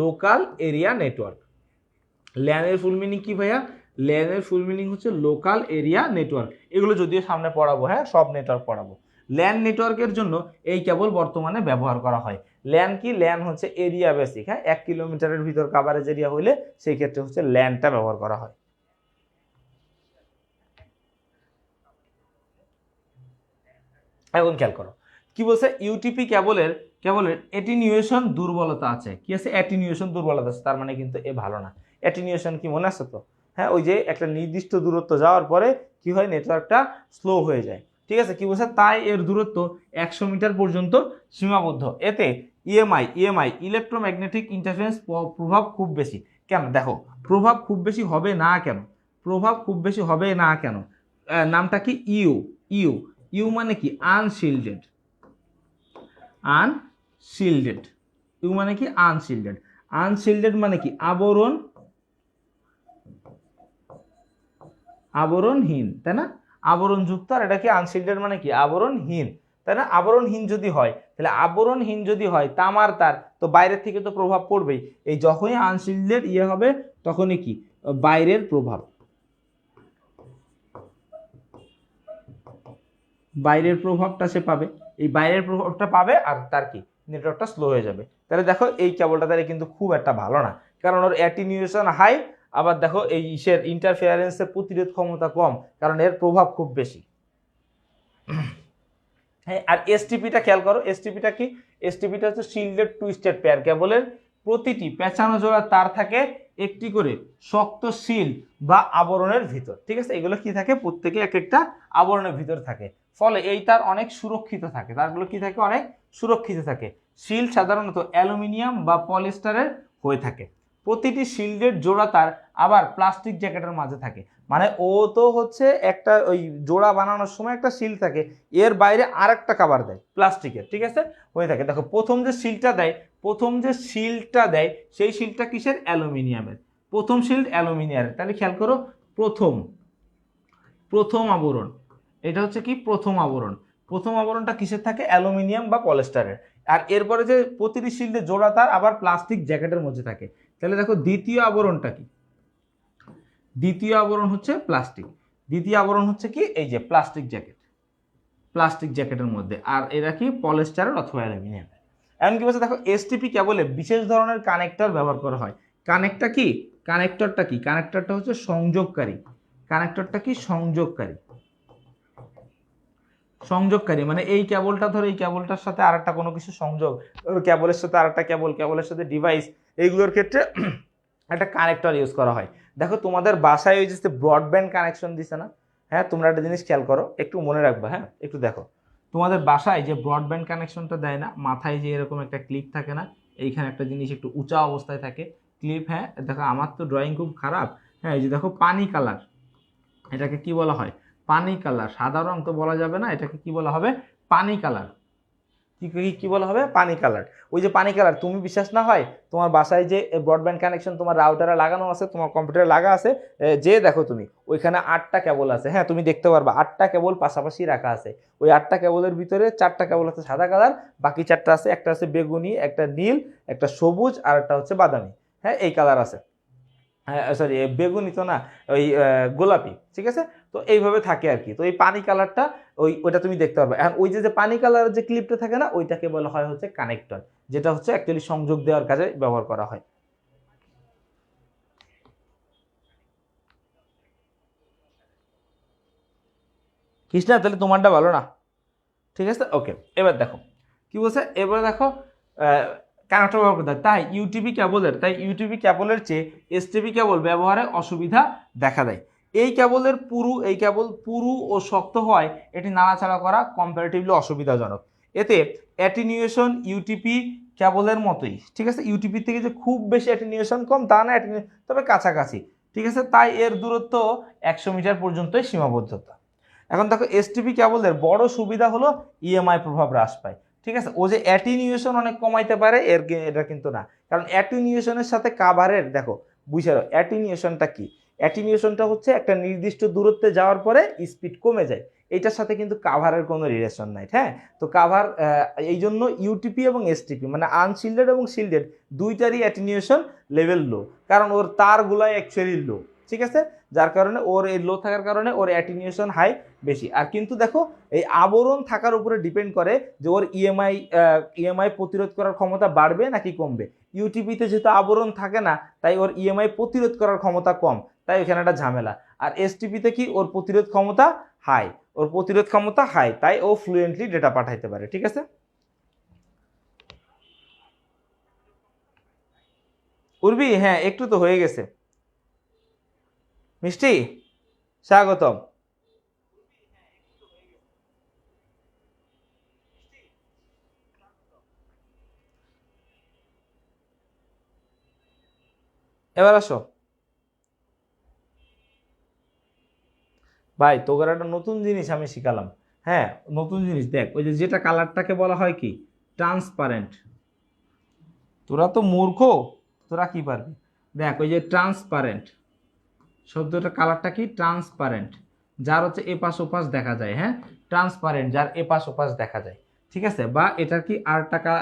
লোকাল এরিয়া নেটওয়ার্ক। ল্যানের ফুল মিনিং কি ভাইয়া, ল্যানের ফুল মিনিং হচ্ছে লোকাল এরিয়া নেটওয়ার্ক। এগুলো যদিও সামনে পড়াবো, হ্যাঁ, সব নেটওয়ার্ক পড়াবো। ল্যান নেটওয়ার্কের জন্য এই কেবল বর্তমানে ব্যবহার করা হয়। ল্যান কি, ল্যান হচ্ছে এরিয়া বেসিক, হ্যাঁ, 1 কিলোমিটারের ভিতর কভারেজ এরিয়া হইলে সেই ক্ষেত্রে হচ্ছে ল্যানটা ব্যবহার করা হয়। এখন খেয়াল করো কি বলছে, ইউটিপি কেবলের অ্যাটিনিউয়েশন দুর্বলতা আছে, কি আছে, অ্যাটিনিউয়েশন দুর্বলতা আছে, তার মানে কিন্তু এ ভালো না। অ্যাটিনিউয়েশন কি মনে আছে তো, হ্যাঁ, ওই যে একটা নির্দিষ্ট দূরত্ব যাওয়ার পরে কি হয়, নেটওয়ার্কটা স্লো হয়ে যায়, ঠিক আছে, কি বলছে, তাই এর দূরত্ব 100 মিটার পর্যন্ত সীমাবদ্ধ। এতে ইএমআই ইলেকট্রোম্যাগনেটিক ইন্টারফারেন্স প্রভাব খুব বেশি। কেন দেখো, প্রভাব খুব বেশি হবে না কেন, নামটা কি ইউ মানে কি আনশিল্ডেড, ইউ মানে কি আনশিল্ডেড মানে কি আবরণহীন, তাই না, আবরণযুক্ত, আর এটা কি আনশিল্ডেড মানে কি আবরণহীন, তাই না। আবরণহীন যদি হয় তামার তার, তো বাইরের থেকে তো প্রভাব পড়বেই, এই যখনই আনশিল্ডেড হবে তখনই কি বাইরের প্রভাবটা সে পাবে, এই বাইরের প্রভাবটা পাবে, আর তার কি নেটওয়ার্কটা স্লো হয়ে যাবে। তাহলে দেখো এই কেবলটা তাহলে কিন্তু খুব একটা ভালো না, কারণ ওর অ্যাটিনিউয়েশন হাই, আবার দেখো এই ইন্টারফেয়ারেন্সের প্রতিরোধ ক্ষমতা কম, কারণ এর প্রভাব খুব বেশি। হ্যাঁ, আর এসটিপিটা খেয়াল করো, এসটিপিটা কি, এসটিপিটা হচ্ছে শিল্ডেড টুইস্টেড পেয়ার কেবলের প্রতিটি পেঁচানো জোড়া তার থাকে একটি করে শক্ত শিল্ড বা আবরণের ভিতর, ঠিক আছে, এগুলো কি থাকে, প্রত্যেকে এক একটা আবরণের ভিতর থাকে, ফলে এই তার অনেক সুরক্ষিত থাকে, তারগুলো কি থাকে, অনেক সুরক্ষিত থাকে। শিল্ড সাধারণত অ্যালুমিনিয়াম বা পলিস্টারের হয়ে থাকে। প্রতিটি শিল্ডের জোড়া তার আবার প্লাস্টিক জ্যাকেটের মাঝে থাকে, মানে ও তো হচ্ছে একটা ওই জোড়া বানানোর সময় একটা শিল্ড থাকে, এর বাইরে আরেকটা কভার দেয় প্লাস্টিকের, ঠিক আছে, হয়ে থাকে। দেখো প্রথম যে শিল্ডটা দেয় সেই শিল্ডটা কিসের, অ্যালুমিনিয়ামের, প্রথম শিল্ড অ্যালুমিনিয়ামের, তাহলে খেয়াল করো প্রথম আবরণ, এটা হচ্ছে কি প্রথম আবরণটা কিসের থাকে, অ্যালুমিনিয়াম বা পলিস্টারের, আর এরপরে যে প্রতিটি শিল্ডের জোড়া তার আবার প্লাস্টিক জ্যাকেটের মধ্যে থাকে। তাহলে দেখো দ্বিতীয় আবরণটা কি, দ্বিতীয় আবরণ হচ্ছে প্লাস্টিক, দ্বিতীয় আবরণ হচ্ছে কি এই যে প্লাস্টিক জ্যাকেটের মধ্যে, আর এরা কি পলিস্টারের অথবা অ্যালুমিনিয়াম। এমন কি বলছে দেখো এসটিপি কেবলে বিশেষ ধরনের কানেক্টর ব্যবহার করা হয়। কানেক্টরটা হচ্ছে সংযোগকারী। সংযোগকারী মানে এই কেবলটা ধরো এই কেবলটার সাথে আরেকটা কোনো কিছু সংযোগ, কেবলের সাথে আরেকটা কেবলের সাথে ডিভাইস, এইগুলোর ক্ষেত্রে একটা কানেক্টর ইউজ করা হয়। দেখো তোমাদের বাসায় ওই যে ব্রডব্যান্ড কানেকশন দিছে না, হ্যাঁ তোমরা একটা জিনিস খেয়াল করো, একটু মনে রাখবা, হ্যাঁ একটু দেখো, তোমাদের বাসায় যে ব্রডব্যান্ড কানেকশনটা দেয় না, মাথায় যে এরকম একটা ক্লিপ থাকে না, এইখানে একটা জিনিস একটু উঁচা অবস্থায় থাকে ক্লিপ, হ্যাঁ দেখো আমার তো ড্রয়িং খুব খারাপ, হ্যাঁ এই যে দেখো পানি কালার, এটাকে কি বলা হয়? পানি কালার। সাদা রং তো বলা যাবে না, এটাকে কি বলা হবে? পানি কালার। কি বলা হবে? পানি কালার। ওই যে পানি কালার, তুমি বিশ্বাস না হয় তোমার বাসায় যে ব্রডব্যান্ড কানেকশন তোমার রাউটারে লাগানো আছে, তোমার কম্পিউটারে লাগা আছে, যে দেখো তুমি ওইখানে 8টা কেবল আছে, হ্যাঁ তুমি দেখতে পারবা 8টা কেবল পাশাপাশি রাখা আছে। ওই 8টা কেবলের ভিতরে 4টা কেবল আছে সাদা কালার, বাকি 4টা আছে, একটা আছে বেগুনি, একটা নীল, একটা সবুজ, আর একটা হচ্ছে বাদামি, হ্যাঁ এই কালার আছে, সরি বেগুনি তো না, ওই গোলাপি, ঠিক আছে। তো এইভাবে থাকে আর কি। তো এই পানি কালারটা ওইটা তুমি দেখতে পারবে। এখন ওই যে পানি কালারের যে ক্লিপটা থাকে না, ওইটাকে বলা হয় হচ্ছে কানেক্টর, যেটা হচ্ছে অ্যাকচুয়ালি সংযোগ দেওয়ার কাজে ব্যবহার করা হয়। কৃষ্ণা তাহলে তোমারটা ভালো না, ঠিক আছে ওকে। এবার দেখো কি বলছে, এবার দেখো কানেক্টর ব্যবহার করতে হয়। তাই ইউটিপি কেবলের চেয়ে এসটিপি কেবল ব্যবহারে অসুবিধা দেখা দেয়। এই কেবল পুরু ও শক্ত হয়, এটি নাড়াচাড়া করা কম্পারেটিভলি অসুবিধাজনক। এতে অ্যাটিনিউয়েশন ইউটিপি কেবলের মতোই, ঠিক আছে। ইউটিপি থেকে যে খুব বেশি অ্যাটিনিউয়েশন কম তা না, তবে কাছাকাছি, ঠিক আছে। তাই এর দূরত্ব 100 মিটার পর্যন্তই সীমাবদ্ধতা। এখন দেখো এসটিপি কেবলের বড় সুবিধা হলো ইএমআই প্রভাব হ্রাস পায়, ঠিক আছে। ও যে অ্যাটিনিউয়েশন অনেক কমাইতে পারে এটা কিন্তু না, কারণ অ্যাটিনিউয়েশনের সাথে কাভারের দেখো বুঝে নাও অ্যাটিনিউয়েশনটা কি। অ্যাটিনিউয়েশনটা হচ্ছে একটা নির্দিষ্ট দূরত্বে যাওয়ার পরে স্পিড কমে যায়, এটার সাথে কিন্তু কাভারের কোনো রিলেশন নাই, হ্যাঁ। তো কাভার এই জন্য ইউটিপি এবং এসটিপি মানে আনশিল্ডেড এবং শিল্ডেড দুইটারই অ্যাটিনিউয়েশন লেভেল লো, কারণ ওর তারগুলাই অ্যাকচুয়ালি লো, ঠিক আছে। যার কারণে ওর এই লো থাকার কারণে ওর অ্যাটিনিউয়েশন হাই বেশি। আর কিন্তু দেখো এই আবরণ থাকার উপরে ডিপেন্ড করে যে ওর ইএমআই প্রতিরোধ করার ক্ষমতা বাড়বে নাকি কমবে। ইউটিপিতে যেহেতু আবরণ থাকে না, তাই ওর ইএমআই প্রতিরোধ করার ক্ষমতা কম, তাই এখানে একটা ঝামেলা। আর এসটিপিতে কি ওর প্রতিরোধ ক্ষমতা হাই, তাই ও ফ্লুয়েন্টলি ডেটা পাঠাইতে পারে, ঠিক আছে। উর্বি হ্যাঁ একটু তো হয়ে গেছে। মিষ্টি স্বাগতম। এবার আসো ভাই, তোকে একটা নতুন জিনিস আমি শিখালাম, হ্যাঁ নতুন জিনিস দেখ, ওই যে যেটা কালারটাকে বলা হয় কি ট্রান্সপারেন্ট। তোরা তো মূর্খ, তোরা কি পারবি? দেখ ওই যে ট্রান্সপারেন্ট শব্দটা কালারটা কি ট্রান্সপারেন্ট, যার হচ্ছে এপাশ ওপাশ দেখা যায়, হ্যাঁ ট্রান্সপারেন্ট যার এপাশ ওপাশ দেখা যায়, ঠিক আছে। বা এটার কি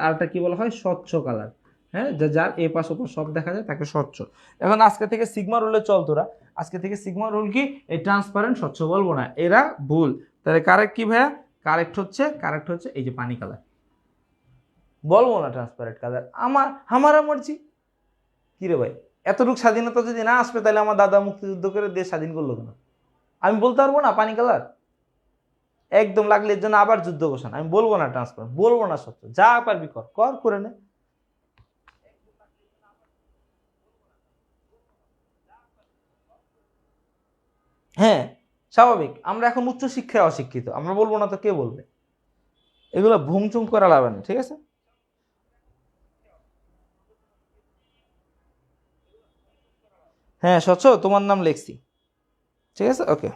আরটা কি বলা হয় স্বচ্ছ কালার, হ্যাঁ যার এপাশ ওপাশ সব দেখা যায় তাকে স্বচ্ছ। এখন আজকে থেকে সিগমা রুলে চল তোরা, আজকে থেকে সিগমা রুল কি এই ট্রান্সপারেন্ট স্বচ্ছ বলবো না, এরা ভুল। তাহলে কারেক্ট কি ভাইয়া? কারেক্ট হচ্ছে এই যে পানি কালার, বলবো না ট্রান্সপারেন্ট কালার। আমার মর্জি কি রে ভাই, এতটুকু স্বাধীনতা যদি না আসবে তাহলে আমার দাদা মুক্তিযুদ্ধ করে দেশ স্বাধীন করলো কেন? আমি বলতে পারবো না পানি কালার? একদম লাগলে এর জন্য আবার যুদ্ধ ঘোষণা। আমি বলবো না ট্রান্সপারেন্ট, বলবো না সত্য, যা পারবি কর কর করে নে। হ্যাঁ স্বাভাবিক, আমরা এখন উচ্চ শিক্ষায় অশিক্ষিত, আমরা বলবো না তো কে বলবে? এগুলো ভুংচুং করা লাগবে না, ঠিক আছে। হ্যাঁ স্বচ্ছ তোমার নাম লিখছি, ঠিক আছে ওকে।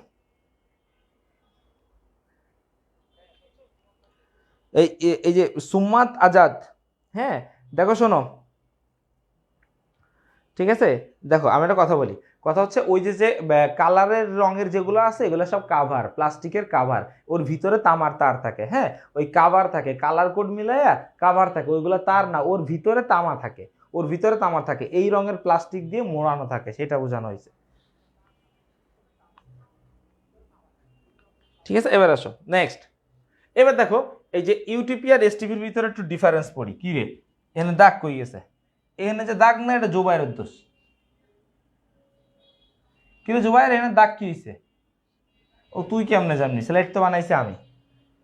এই যে সুম্মাত আজাদ, হ্যাঁ দেখো শোনো, ঠিক আছে। দেখো আমি একটা কথা বলি, কথা হচ্ছে ওই যে কালারের রঙের যেগুলো আছে এগুলো সব কাভার, প্লাস্টিকের কাভার, ওর ভিতরে তামার তার থাকে, হ্যাঁ ওই কাভার থাকে, কালার কোড মিলাইয়া কাভার থাকে, ওইগুলো তার না, ওর ভিতরে তামা থাকে, এই রঙের প্লাস্টিক দিয়ে মোড়ানো থাকে, সেটা বোঝানো হয়েছে। ঠিক আছে, এবার আসো নেক্সট। এবার দেখো এই যে ইউটিপি আর এসটিপির ভিতরে একটু ডিফারেন্স পড়ি। কি রে, এখানে দাগ কই গেছে? এখানে যে দাগ না, এটা জুবাইরের দোষ। কিন্তু জুবাইর এখানে দাগ কি হয়েছে? ও তুই কেমনে জাননি? স্লাইড তো বানাইছে আমি।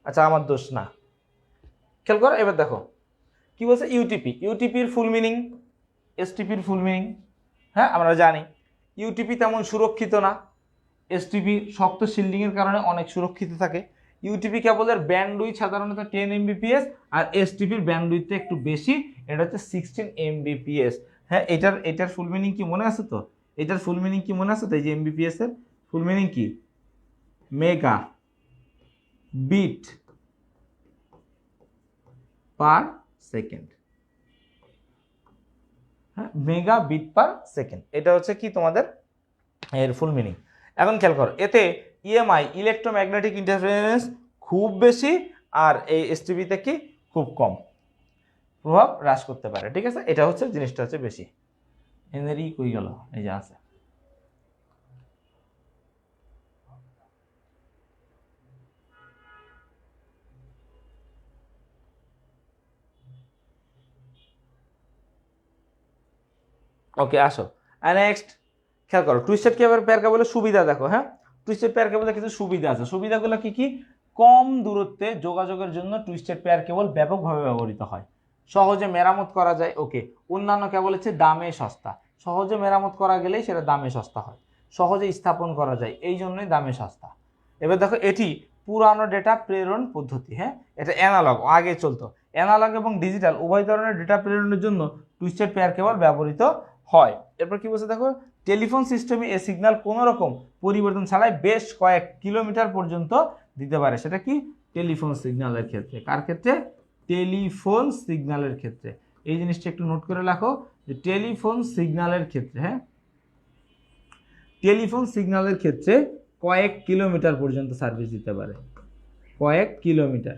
আচ্ছা, আমার দোষ না। খেয়াল করো, এবার দেখো কি বলছে। ইউটিপি, ইউটিপির ফুল মিনিং, এসটিপির ফুল মিনিং, হ্যাঁ আমরা জানি। ইউটিপি তেমন সুরক্ষিত না, এসটিপি শক্ত শিল্ডিংয়ের কারণে অনেক সুরক্ষিত থাকে। ইউটিপি কেবলের ব্যান্ডউইথ সাধারণত 10 এমবিপিএস, আর এসটিপির ব্যান্ডউইথটা একটু বেশি, এটা হচ্ছে 16 এমবিপিএস। হ্যাঁ, এটার ফুল মিনিং কি মনে আছে তো? এটার ফুল মিনিং কি মনে আছে তো? এই যে এমবিপিএস এর ফুল মিনিং কি? Mega bit per second. হ্যাঁ, মেগা বিট পার সেকেন্ড, এটা হচ্ছে কি তোমাদের এর ফুল মিনিং। এখন খেয়াল করো, এতে ইএমআই ইলেকট্রোম্যাগনেটিক ইন্টারফারেন্স খুব বেশি, আর এই এসটিপিতে কি খুব কম প্রভাব হ্রাস করতে পারে। ঠিক আছে, এটা হচ্ছে জিনিসটা হচ্ছে বেশি। এদেরই কই গেল, এই যে আছে। ওকে, আসো। নেক্সট খেয়াল করো, টুইস্টেড পেয়ার কেবলের সুবিধা দেখো। হ্যাঁ, টুইস্টেড পেয়ার কেবলের কিছু সুবিধা আছে। সুবিধাগুলো কি কি? কম দূরত্বে যোগাযোগের জন্য টুইস্টেড পেয়ার কেবল ব্যাপকভাবে ব্যবহৃত হয়। সহজে মেরামত করা যায়। ওকে, অন্যান্য কেবল হচ্ছে দামে সস্তা। সহজে মেরামত করা গেলেই সেটা দামে সস্তা হয়। সহজে স্থাপন করা যায়, এই জন্যই দামে সস্তা। এবার দেখো, এটি পুরানো ডেটা প্রেরণ পদ্ধতি। হ্যাঁ, এটা অ্যানালগ, আগে চলতো। অ্যানালগ এবং ডিজিটাল উভয় ধরনের ডেটা প্রেরণের জন্য টুইস্টেড পেয়ার কেবল ব্যবহৃত হয়। এরপর কি বলছে দেখো, টেলিফোন সিস্টেমে এই সিগন্যাল কোনো রকম পরিবর্তন ছাড়াই বেশ কয়েক কিলোমিটার পর্যন্ত দিতে পারে। সেটা কি? টেলিফোন সিগন্যালের ক্ষেত্রে। কার ক্ষেত্রে? টেলিফোন সিগন্যালের ক্ষেত্রে। এই জিনিসটা একটু নোট করে রাখো যে টেলিফোন সিগন্যালের ক্ষেত্রে, হ্যাঁ, টেলিফোন সিগন্যালের ক্ষেত্রে কয়েক কিলোমিটার পর্যন্ত সার্ভিস দিতে পারে। কয়েক কিলোমিটার,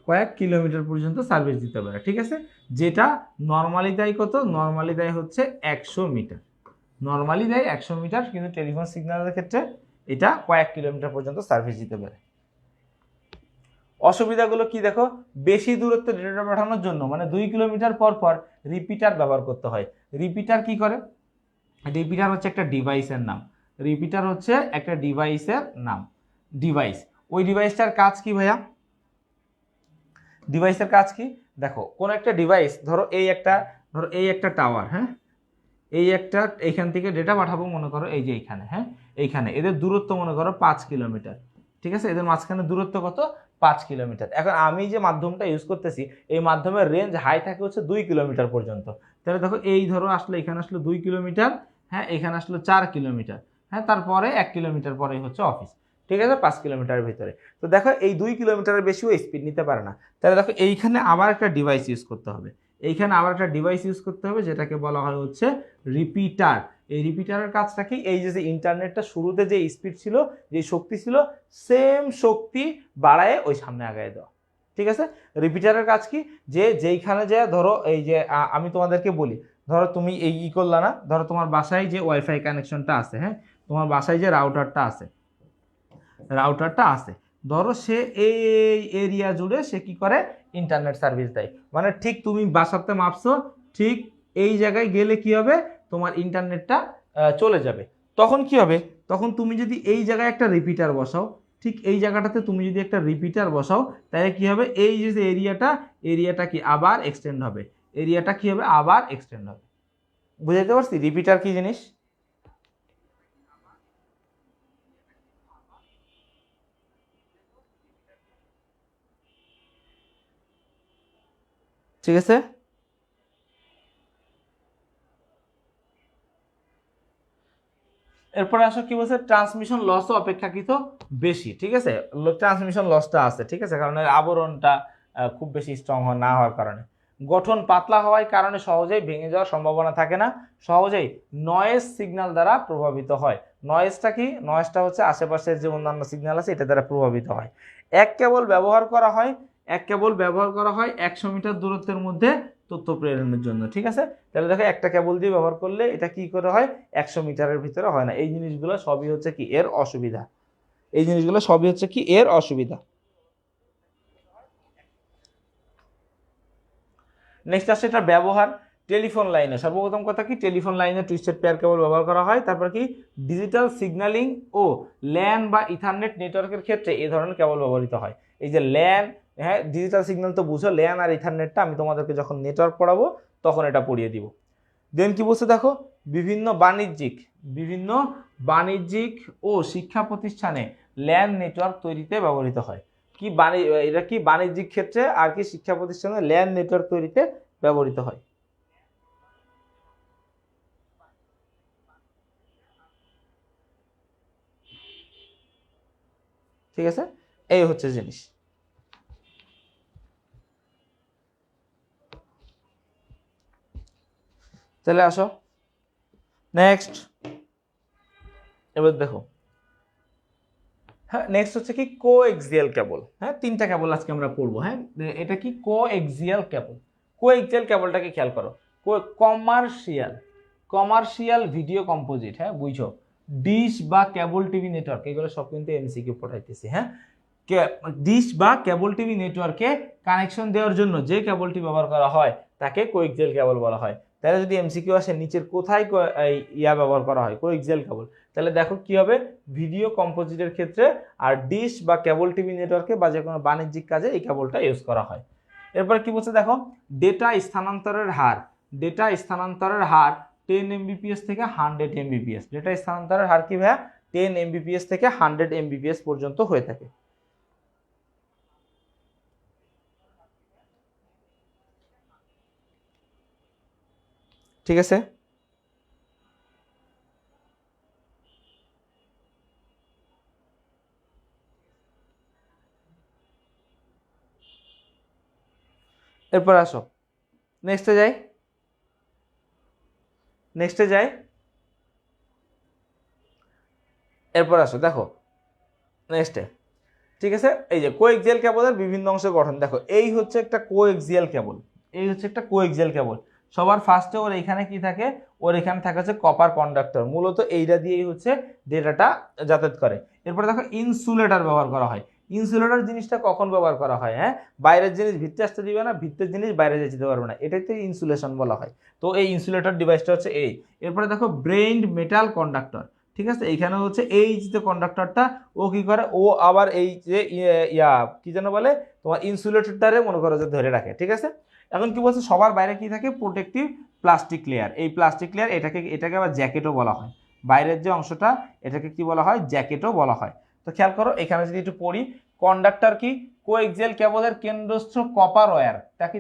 কয়েক কিলোমিটার পর্যন্ত সার্ভিস দিতে পারে। ঠিক আছে, যেটা নর্মালি দেয় কত? নর্মালি দেয় হচ্ছে 100 মিটার। নর্মালি দেয় 100 মিটার, কিন্তু টেলিফোন সিগন্যালের ক্ষেত্রে এটা কয়েক কিলোমিটার পর্যন্ত সার্ভিস দিতে পারে। অসুবিধাগুলো কি দেখো, বেশি দূরত্বে ডেটা পাঠানোর জন্য মানে 2 কিলোমিটার পর পর রিপিটার ব্যবহার করতে হয়। রিপিটার কি করে? রিপিটার হচ্ছে একটা ডিভাইসের নাম। রিপিটার হচ্ছে একটা ডিভাইসের নাম। ডিভাইস, ওই ডিভাইসটার কাজ কি ভাইয়া? ডিভাইসের কাজ কি? দেখো, কোন একটা ডিভাইস, ধরো এই একটা টাওয়ার। হ্যাঁ, এই একটা, এইখান থেকে ডেটা পাঠাবো মনে করো এই যে এইখানে। হ্যাঁ, এইখানে এদের দূরত্ব মনে করো 5 কিলোমিটার। ঠিক আছে, এদের মাঝখানে দূরত্ব কত? 5 কিলোমিটার। এখন আমি যে মাধ্যমটা ইউজ করতেছি, এই মাধ্যমের রেঞ্জ হাই থাকে হচ্ছে 2 কিলোমিটার পর্যন্ত। তাহলে দেখো, এই ধরো আসলে এখানে আসলো 2 কিলোমিটার, হ্যাঁ, এখানে আসলো 4 কিলোমিটার, হ্যাঁ, তারপরে 1 কিলোমিটার পরেই হচ্ছে অফিস। ঠিক আছে, 5 কিলোমিটারের ভিতরে। তো দেখো, এই 2 কিলোমিটারের বেশিও স্পিড নিতে পারে না। তাহলে দেখো, এইখানে আবার একটা ডিভাইস ইউজ করতে হবে। এইখানে আবার একটা ডিভাইস ইউজ করতে হবে, যেটাকে বলা হয় হচ্ছে রিপিটার। এই রিপিটারের কাজটা কি? এই যে ইন্টারনেটটা শুরুতে যে স্পিড ছিল, যে শক্তি ছিল, সেম শক্তি বাড়ায় ওই সামনে আগায় দেওয়া। ঠিক আছে, রিপিটারের কাজ কি? যে যেইখানে যায়, ধরো এই যে আমি তোমাদেরকে বলি, ধরো তুমি এই করলা না, ধরো তোমার বাসায় যে ওয়াইফাই কানেকশনটা আছে, হ্যাঁ, তোমার বাসায় যে রাউটারটা আছে, ধরো সে এই এরিয়া জুড়ে সে কি করে? ইন্টারনেট সার্ভিস দেয়। মানে ঠিক তুমি বাসাতে মাপছো, ঠিক এই জায়গায় গেলে কি হবে? তোমার ইন্টারনেটটা চলে যাবে। তখন কি হবে? তখন তুমি যদি এই জায়গায় একটা রিপিটার বসাও, ঠিক এই জায়গাটাতে তুমি যদি একটা রিপিটার বসাও, তাহলে কি হবে? এই যে এরিয়াটা কি আবার এক্সটেন্ড হবে। এরিয়াটা কি হবে? আবার এক্সটেন্ড হবে। বুঝাইতে পারছি রিপিটার কি জিনিস? ঠিক আছে, এরপরে আসো কি বলছে, ট্রান্সমিশন লসও অপেক্ষাকৃত বেশি। ঠিক আছে, ট্রান্সমিশন লসটা আছে। ঠিক আছে, কারণ এর আবরণটা খুব বেশি স্ট্রং না হওয়ার কারণে। গঠন পাতলা হওয়ার কারণে সহজেই ভেঙে যাওয়ার সম্ভাবনা থাকে না। সহজেই নয়েজ সিগন্যাল দ্বারা প্রভাবিত হয়। নয়েজটা কি? নয়েজটা হচ্ছে আশেপাশের যে অন্যান্য সিগন্যাল আছে এটা দ্বারা প্রভাবিত হয়। এক কেবল ব্যবহার করা হয় 100 মিটার দূরত্বের মধ্যে তথ্য প্রেরণের জন্য, ঠিক আছে। তাহলে দেখো একটা কেবল দিয়ে ব্যবহার করলে এটা কি করে হয়, 100 মিটারের ভিতরে হয় না। এই জিনিসগুলো সবই হচ্ছে কি এর অসুবিধা, এই জিনিসগুলো সবই হচ্ছে কি এর অসুবিধা। নেক্সট আসছে এটা ব্যবহার। টেলিফোন লাইনে সর্বপ্রথম কথা কি, টেলিফোন লাইনে টুইস্টেড পেয়ার কেবল ব্যবহার করা হয়। তারপর কি, ডিজিটাল সিগন্যালিং ও ল্যান বা ইথারনেট নেটওয়ার্কের ক্ষেত্রে এই ধরনের কেবল ব্যবহৃত হয়। এই যে ল্যান, হ্যাঁ ডিজিটাল সিগন্যাল তো বুঝো, ল্যান আর ইথারনেটটা আমি তোমাদেরকে যখন নেটওয়ার্ক পড়াবো তখন এটা পড়িয়ে দিব। দেন কি বলছে দেখো, বিভিন্ন বাণিজ্যিক ও শিক্ষা প্রতিষ্ঠানে ল্যান নেটওয়ার্ক তৈরিতে ব্যবহৃত হয়। কি এটা কি বাণিজ্যিক ক্ষেত্রে আর কি শিক্ষা প্রতিষ্ঠানে ল্যান নেটওয়ার্ক তৈরিতে ব্যবহৃত হয়। ঠিক আছে, এই হচ্ছে জিনিস। তাহলে আসো নেক্সট, এবার দেখো, হ্যাঁ নেক্সট হচ্ছে কি কোএক্সিয়াল কেবল। হ্যাঁ তিনটা কেবল আজকে আমরা পড়বো। হ্যাঁ এটা কি কোএক্সিয়াল কেবল। কোএক্সিয়াল কেবলটাকে খেয়াল করো, কমার্শিয়াল ভিডিও কম্পোজিট, হ্যাঁ বুঝছো, ডিশ বা কেবল টিভি নেটওয়ার্ক, এগুলো সব কিন্তু এমসিকিউ পড়াইতেছি। হ্যাঁ ডিশ বা কেবল টিভি নেটওয়ার্কে কানেকশন দেওয়ার জন্য যে কেবলটি ব্যবহার করা হয় তাকে কোএক্সিয়াল কেবল বলা হয়। তাহলে যদি এমসিকিউ আসে নিচের কোথায় ব্যবহার করা হয় কোএক্সিয়াল কেবল, তাহলে দেখো কি হবে, ভিডিও কম্পোজিটের ক্ষেত্রে আর ডিশ বা কেবল টিভি নেটওয়ার্কে বা যে কোনো বাণিজ্যিক কাজে এই কেবলটা ইউজ করা হয়। এরপর কি বলছে দেখো, ডেটা স্থানান্তরের হার 10 MBPS থেকে 100 MBPS। ডেটা স্থানান্তরের হার কি ভাইয়া, 10 MBPS থেকে 100 MBPS পর্যন্ত হয়ে থাকে। ঠিক আছে, এরপর আসো নেক্সটে যাই, এরপর আসো দেখো নেক্সটে। ঠিক আছে, এই যে কোএক্সিয়াল কেবলের বিভিন্ন অংশের গঠন দেখো, এই হচ্ছে একটা কোএক্সিয়াল কেবল, সবার ফার্স্টে ওর এখানে কি থাকে, ওর এখানে থাকে হচ্ছে কপার কন্ডাক্টর, মূলত এইটা দিয়েই হচ্ছে ডেটাটা যাতায়াত করে। এরপরে দেখো ইনসুলেটর ব্যবহার করা হয়। ইনসুলেটর জিনিসটা কখন ব্যবহার করা হয়, হ্যাঁ বাইরের জিনিস ভিতরে আসতে দিবে না, ভিতরের জিনিস বাইরে যেতে পারবে না, এটাই তো ইনসুলেশন বলা হয়। তো এই ইনসুলেটর ডিভাইসটা হচ্ছে এই। এরপরে দেখো ব্রেইনড মেটাল কন্ডাক্টর, ঠিক আছে, এইখানে হচ্ছে এই যে কন্ডাক্টরটা ও কি করে, ও আবার এই যে কি যেন বলে তোমার ইনসুলেটরটারে মনে করো যে ধরে রাখে। ঠিক আছে, এখন কি বলছে, সবার বাইরে কি থাকে, প্রোটেক্টিভ প্লাস্টিক লেয়ার। এই প্লাস্টিক লেয়ার এটাকে আবার জ্যাকেটও বলা হয়, বাইরের যে অংশটা এটাকে কি বলা হয়, জ্যাকেটও বলা হয়। তো খেয়াল করো এখানে যদি একটু পড়ি, কন্ডাক্টর কি, কোএক্সিয়াল কেবলের কেন্দ্রস্থ কপার ওয়্যার।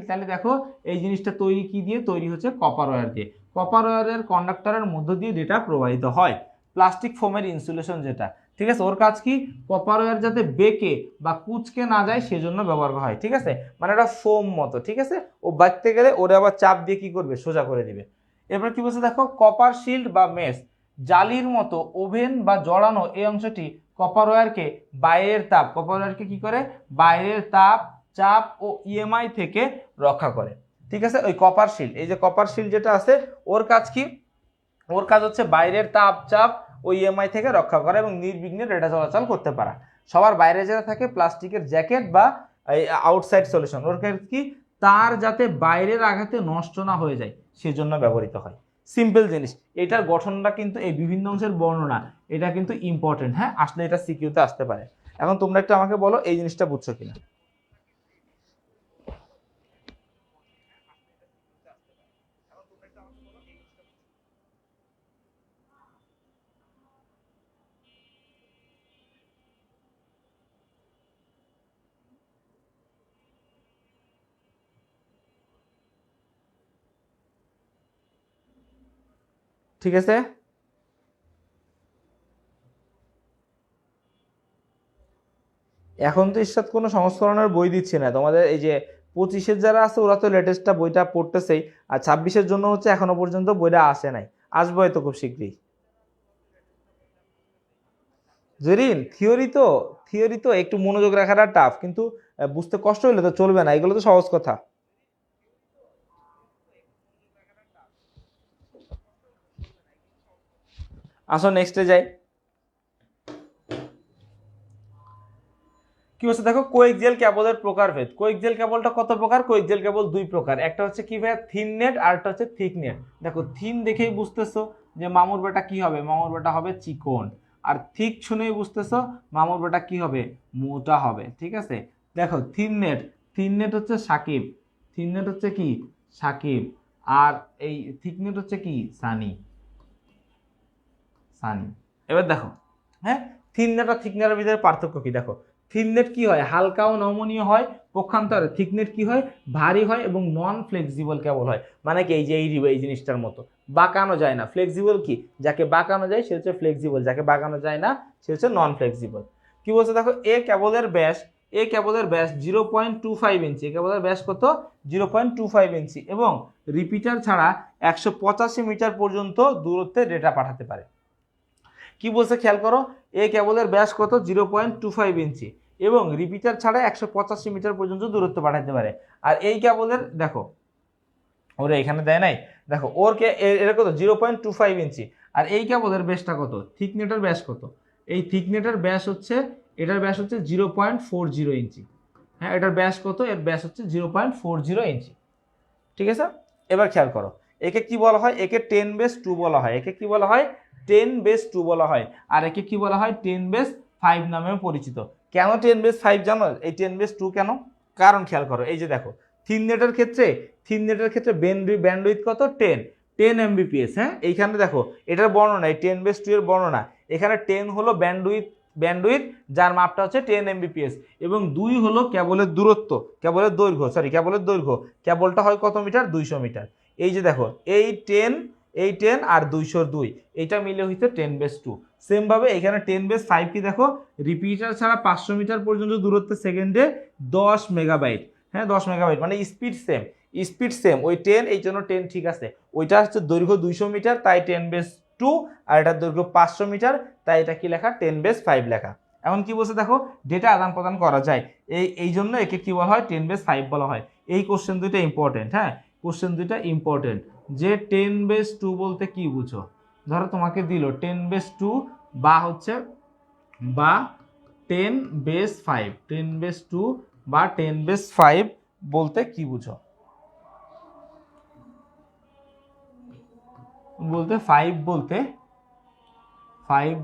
তাহলে দেখো এই জিনিসটা তৈরি কি দিয়ে, তৈরি হচ্ছে কপার ওয়্যার দিয়ে। কপার ওয়্যারের কন্ডাক্টরের মধ্য দিয়ে ডেটা প্রবাহিত হয়। প্লাস্টিক ফোমের ইনসুলেশন যেটা, ঠিক আছে, ওর কাজ কি, কপার ওয়্যার যাতে বেঁকে বা কুচকে না যায় সেজন্য ব্যবহার করা হয়। ঠিক আছে, মানে এটা ফোম মতো, ঠিক আছে, ও বাঁচতে গেলে ওরা আবার চাপ দিয়ে কি করবে, সোজা করে দিবে। এরপর কি বলছে দেখো, কপার শিল্ড বা মেস, জালির মতো ওভেন বা জড়ানো এই অংশটি কপার ওয়্যারকে কি করে, বাইরের তাপ, চাপ ও ইএমআই থেকে রক্ষা করে। ঠিক আছে, ওই কপার শিল্ড, এই যে কপার শিল্ড যেটা আছে ওর কাজ কি, ওর কাজ হচ্ছে বাইরের তাপ, চাপ ও ইএমআই থেকে রক্ষা করা এবং নির্বিঘ্নে ডেটা চলাচল করতে পারা। সবার বাইরে যেটা থাকে প্লাস্টিকের জ্যাকেট বা আউটসাইড সলিউশন, ওর কাজ কি, তার যাতে বাইরের আঘাতে নষ্ট না হয়ে যায় সেজন্য ব্যবহৃত হয়। সিম্পল জিনিস, এটার গঠনটা কিন্তু এই বিভিন্ন অংশের বর্ণনা এটা কিন্তু ইম্পর্টেন্ট। হ্যাঁ আসলে এটা সিকিউতে আসতে পারে। এখন তোমরা একটু আমাকে বলো এই জিনিসটা বুঝছো কিনা। ঠিক আছে, এখন তো ইরশাদ কোনো সংস্করণের বই দিচ্ছে না তোমাদের, এই যে 25-এর যারা আছে ওরা তো লেটেস্টটা বইটা পড়তেছেই, আর 26-এর জন্য হচ্ছে এখনো পর্যন্ত বইটা আসে নাই, আসবে হয়তো খুব শীঘ্রই। জেরিন থিওরি তো একটু মনোযোগ রাখাটা টাফ, কিন্তু বুঝতে কষ্ট হলে তো চলবে না, এগুলো তো সহজ কথা। আসো নেক্সটে যাই। কি বলছে দেখো, কোএক্সিয়াল কেবলের প্রকারভেদ। কোএক্সিয়াল কেবলটা কত প্রকার? কোএক্সিয়াল কেবল দুই প্রকার, একটা হচ্ছে কি ভাই থিন নেট আর একটা হচ্ছে থিক নেট। দেখো থিন দেখেই বুঝতেছো যে মামুর বেটা কি হবে, মামুর বেটা হবে চিকন। আর থিক শুনেই বুঝতেছো মামুর বেটা কি হবে, মোটা হবে। ঠিক আছে, দেখো থিন নেট, থিন নেট হচ্ছে সাকিব, থিন নেট হচ্ছে কি সাকিব, আর এই থিক নেট হচ্ছে কি সানি, সানি। এবার দেখো, হ্যাঁ, থিন নেট আর থিক নেটের ভিতরে পার্থক্য কি দেখো। থিন নেট কি হয়, হালকা ও নমনীয় হয়, পক্ষান্তরে থিক নেট কি হয়, ভারী হয় এবং নন ফ্লেক্সিবল কেবল হয়। মানে কি এই যে এই জিনিসটার মতো বাঁকানো যায় না। ফ্লেক্সিবল কি, যাকে বাঁকানো যায় সে হচ্ছে ফ্লেক্সিবল, যাকে বাঁকানো যায় না সে হচ্ছে নন ফ্লেক্সিবল। কি বলছে দেখো, এ কেবলের ব্যাস 0.25 ইঞ্চি, এ কেবলের ব্যাস কত 0.25 ইঞ্চি, এবং রিপিটার ছাড়া 185 মিটার পর্যন্ত দূরত্বে ডেটা পাঠাতে পারে। কি বলছে খেয়াল করো, এ কেবলের ব্যাস কত 0.25 ইঞ্চি এবং রিপিটার ছাড়া 185 মিটার পর্যন্ত দূরত্ব পাঠাতে পারে। আর এই কেবলের দেখো, ওরে এখানে দেয় নাই, দেখো ওর এর কত 0.25 ইঞ্চি। আর এই কেবলের ব্যাসটা কত, থিকনেটের ব্যাস কত, এই থিকনেটের ব্যাস হচ্ছে, এটার ব্যাস হচ্ছে 0.40 ইঞ্চি। হ্যাঁ, এটার ব্যাস কত, এর ব্যাস হচ্ছে 0.40 ইঞ্চি। ঠিক আছে, এবার খেয়াল করো, একে কি বলা হয়, একে 10^2 বলা হয়, একে কি বলা হয় 10^2 বলা হয়, আর একে কি বলা হয় 10^5 নামেও পরিচিত। কেন 10^5 জানো, এই 10^2 কেন? কারণ খেয়াল করো, এই যে দেখো থিননেটের ক্ষেত্রে, ব্যান্ডউইথ কত 10 Mbps। হ্যাঁ, এইখানে দেখো এটার বর্ণনা, এই 10^2 এর বর্ণনা, এখানে 10 হলো ব্যান্ডউইথ যার মাপটা হচ্ছে 10 Mbps, এবং 2 হলো কেবলের দূরত্ব, কেবলের দৈর্ঘ্য, কেবলটা হয় কত মিটার, 200 মিটার। এই যে দেখো এই 10 আর 202 এইটা মিলে হইতে 10^2। সেম ভাবে এখানে 10^5 কি দেখো, রিপিটার ছাড়া 500 মিটার পর্যন্ত দূরত্বে সেকেন্ডে 10 মেগাবাইট। হ্যাঁ, 10 মেগাবাইট মানে স্পিড সেম ওই 10, এই জন্য 10 ঠিক আছে। ওইটা হচ্ছে দৈর্ঘ্য 200 মিটার তাই 10^2, আর এটার দৈর্ঘ্য 500 মিটার তাই এটা কি লেখা 10^5 লেখা। এখন কি বলছে দেখো, ডেটা আদান প্রদান করা যায়, এই জন্য একে কি বলা হয় 10^5 বলা হয়। এই কোশ্চেন দুইটা ইম্পর্টেন্ট। হ্যাঁ, কোশ্চেন দুইটা ইম্পর্টেন্ট, যে 10^2 বলতে কি বুঝো। ধরো তোমাকে দিল 10^2 বা হচ্ছে বা 10^5 বা 10^5 বলতে কি বুঝো, বলতে 5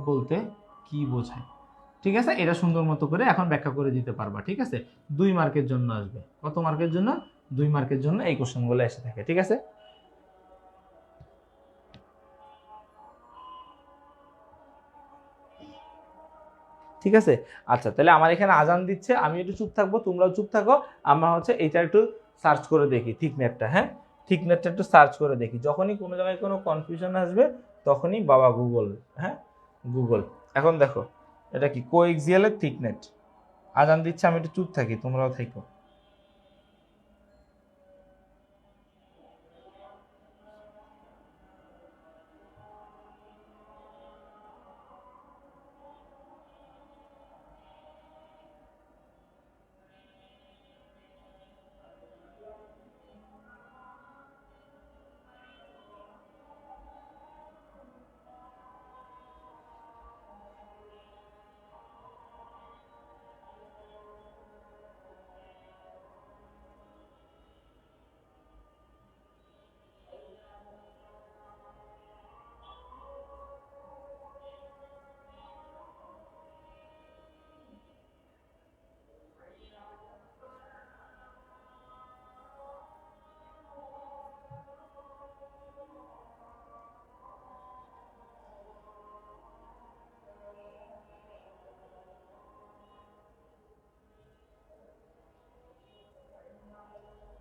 বলতে কি বোঝায়। ঠিক আছে, এটা সুন্দর মতো করে এখন ব্যাখ্যা করে দিতে পারবা। ঠিক আছে, 2 মার্কের জন্য আসবে। কত মার্কের জন্য, 2 মার্কের জন্য এই কোশ্চেনগুলো এসে থাকে। ঠিক আছে, ঠিক আছে। আচ্ছা, তাহলে আমার এখানে আজান দিচ্ছে, আমি একটু চুপ থাকবো, তোমরাও চুপ থাকো। আমরা হচ্ছে এটা একটু সার্চ করে দেখি থিকনেটটা। হ্যাঁ, থিকনেটটা একটু সার্চ করে দেখি, যখনই কোনো জায়গায় কোনো কনফিউশন আসবে তখনই বাবা গুগল। হ্যাঁ, গুগল। এখন দেখো এটা কি কোএক্সিয়ালের থিকনেট। আজান দিচ্ছে, আমি একটু চুপ থাকি, তোমরাও থাকো।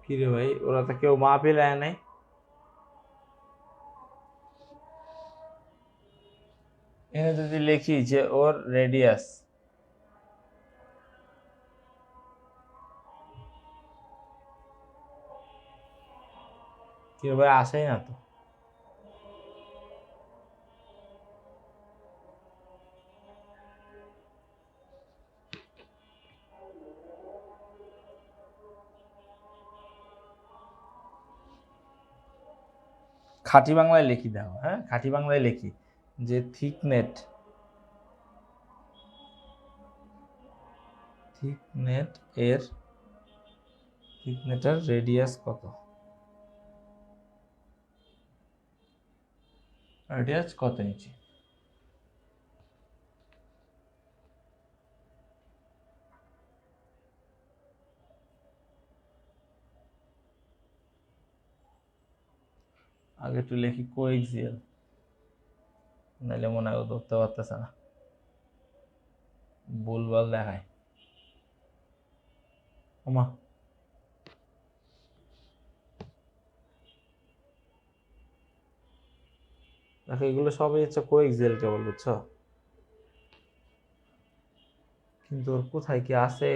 কি রে ভাই, ওরা তো কেউ মাহফিল আয় নাই। এখানে যদি লিখি যে ওর রেডিয়াস, কি রে ভাই, আসেই না তো। খাঁটি বাংলায় লিখি, দেখো হ্যাঁ, খাঁটি বাংলায় লিখি যে থিকনেটের রেডিয়াস কত, ইঞ্চি। আগে একটু লিখি কোএক্সিয়াল, নাহলে মনে হয় ও ধরতে পারতেছে না, ভুলভাল দেখায়। ওমা, দেখো এগুলো সবই হচ্ছে কোএক্সিয়াল কেবল, বুঝছো? কিন্তু ওর কোথায় কি আছে?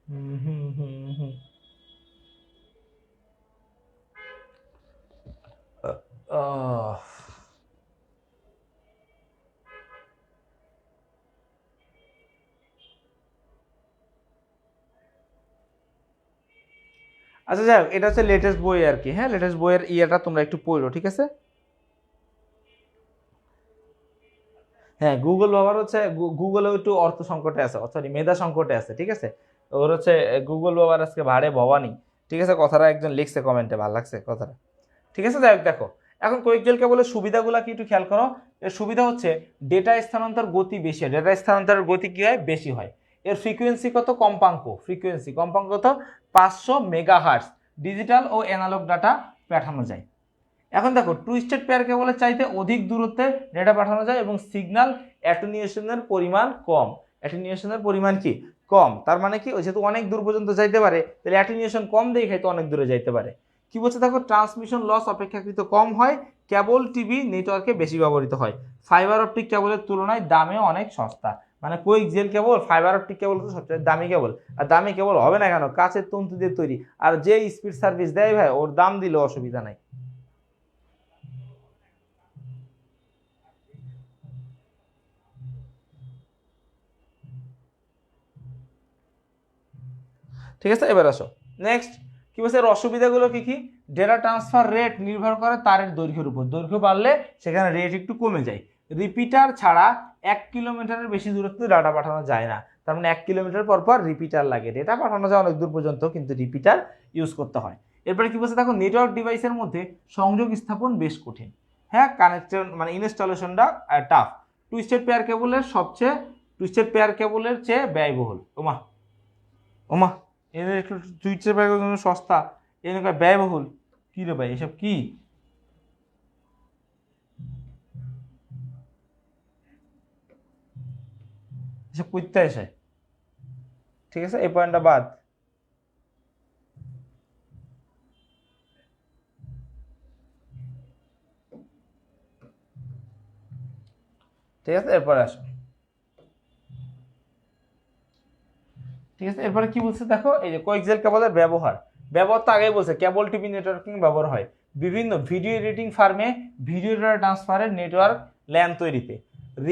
হুম হুম হুম হুম। আহ, আচ্ছা যাই হোক, এটা হচ্ছে লেটেস্ট বই আর কি। হ্যাঁ, লেটেস্ট বইয়ের ইয়েটা তোমরা একটু পড়ো, ঠিক আছে? হ্যাঁ, গুগল বাবার হচ্ছে গুগলেও একটু অর্থ সংকটে আছে, সরি মেধা সংকটে আছে, ঠিক আছে? ওর হচ্ছে গুগল বাবার আজকে ভাড়ে ভবানি, ঠিক আছে? কথাটা একজন লিখছে কমেন্টে, ভালো লাগছে কথাটা, ঠিক আছে? যাই হোক, দেখো এখন কোয়েকজেল কেবলের সুবিধাগুলো কি একটু খেয়াল করো। এর সুবিধা হচ্ছে ডেটা স্থানান্তর গতি বেশি হয়, ডেটা স্থানান্তরের গতি কি হয়, বেশি হয়। এর ফ্রিকোয়েন্সি কত, কম্পাঙ্ক কত, 500 মেগাহার্টজ ডিজিটাল ও অ্যানালগ ডাটা পাঠানো যায়। এখন দেখো টুইস্টেড পেয়ার কেবলের চাইতে অধিক দূরত্বে ডেটা পাঠানো যায় এবং সিগন্যাল অ্যাটেনুয়েশনের পরিমাণ কম। অ্যাটেনুয়েশনের পরিমাণ কি, কম। তার মানে কি, যেহেতু অনেক দূর পর্যন্ত যাইতে পারে, তাহলে অ্যাটেনুয়েশন কম দেখে তো অনেক দূরে যাইতে পারে। কি বলছে দেখো, ট্রান্সমিশন লস অপেক্ষাকৃত কম হয়, কেবল টিভি নেটওয়ার্কে বেশি ব্যবহৃত হয়, ফাইবার অপটিক কেবলের তুলনায় দামে অনেক সস্তা। মানে কোয়েক্সিয়াল কেবল, ফাইবার অপটিক কেবল তো সবচেয়ে দামি কেবল। আর দামি কেবল হবে না কেন, কাচের তন্তু দিয়ে তৈরি, আর যে স্পিড সার্ভিস দেয় ভাই, ওর দাম দিলে অসুবিধা নাই। ঠিক আছে, এবার আসো নেক্সট। কি বলছে, এর অসুবিধাগুলো কি কি? ডেটা ট্রান্সফার রেট নির্ভর করে তারের দৈর্ঘ্যের উপর, দৈর্ঘ্য বাড়লে সেখানে রেট একটু কমে যায়। রিপিটার ছাড়া 1 কিলোমিটারের বেশি দূরত্বে ডাটা পাঠানো যায় না। তার মানে 1 কিলোমিটার পর পর রিপিটার লাগে, ডেটা পাঠানো যায় অনেক দূর পর্যন্ত, কিন্তু রিপিটার ইউজ করতে হয়। এরপরে কি বলছে দেখো, নেটওয়ার্ক ডিভাইসের মধ্যে সংযোগ স্থাপন বেশ কঠিন। হ্যাঁ, কানেকশন মানে ইনস্টলেশনটা টাফ। টুইস্টেড পেয়ার কেবলের চেয়ে ব্যয়বহুল। ওমা ওমা, এদের একটু সুইচের ব্যাগ সস্তা, এর ব্যয়বহুল। কি রে ভাই, এসব কি? এসব করতে আসে, ঠিক আছে? এই পয়েন্টটা বাদ। ঠিক আছে, এরপরে আসো। ঠিক আছে, এরপরে কি বলছে দেখো, এই যে কোএক্সিয়াল কেবলের ব্যবহার, ব্যবহার তো আগেই বলছে, কেবল টিভি নেটওয়ার্কিং ব্যবহার হয় বিভিন্ন ভিডিও এডিটিং ফার্মে, ভিডিও ডেটা ট্রান্সফারের নেটওয়ার্ক ল্যান তৈরিতে,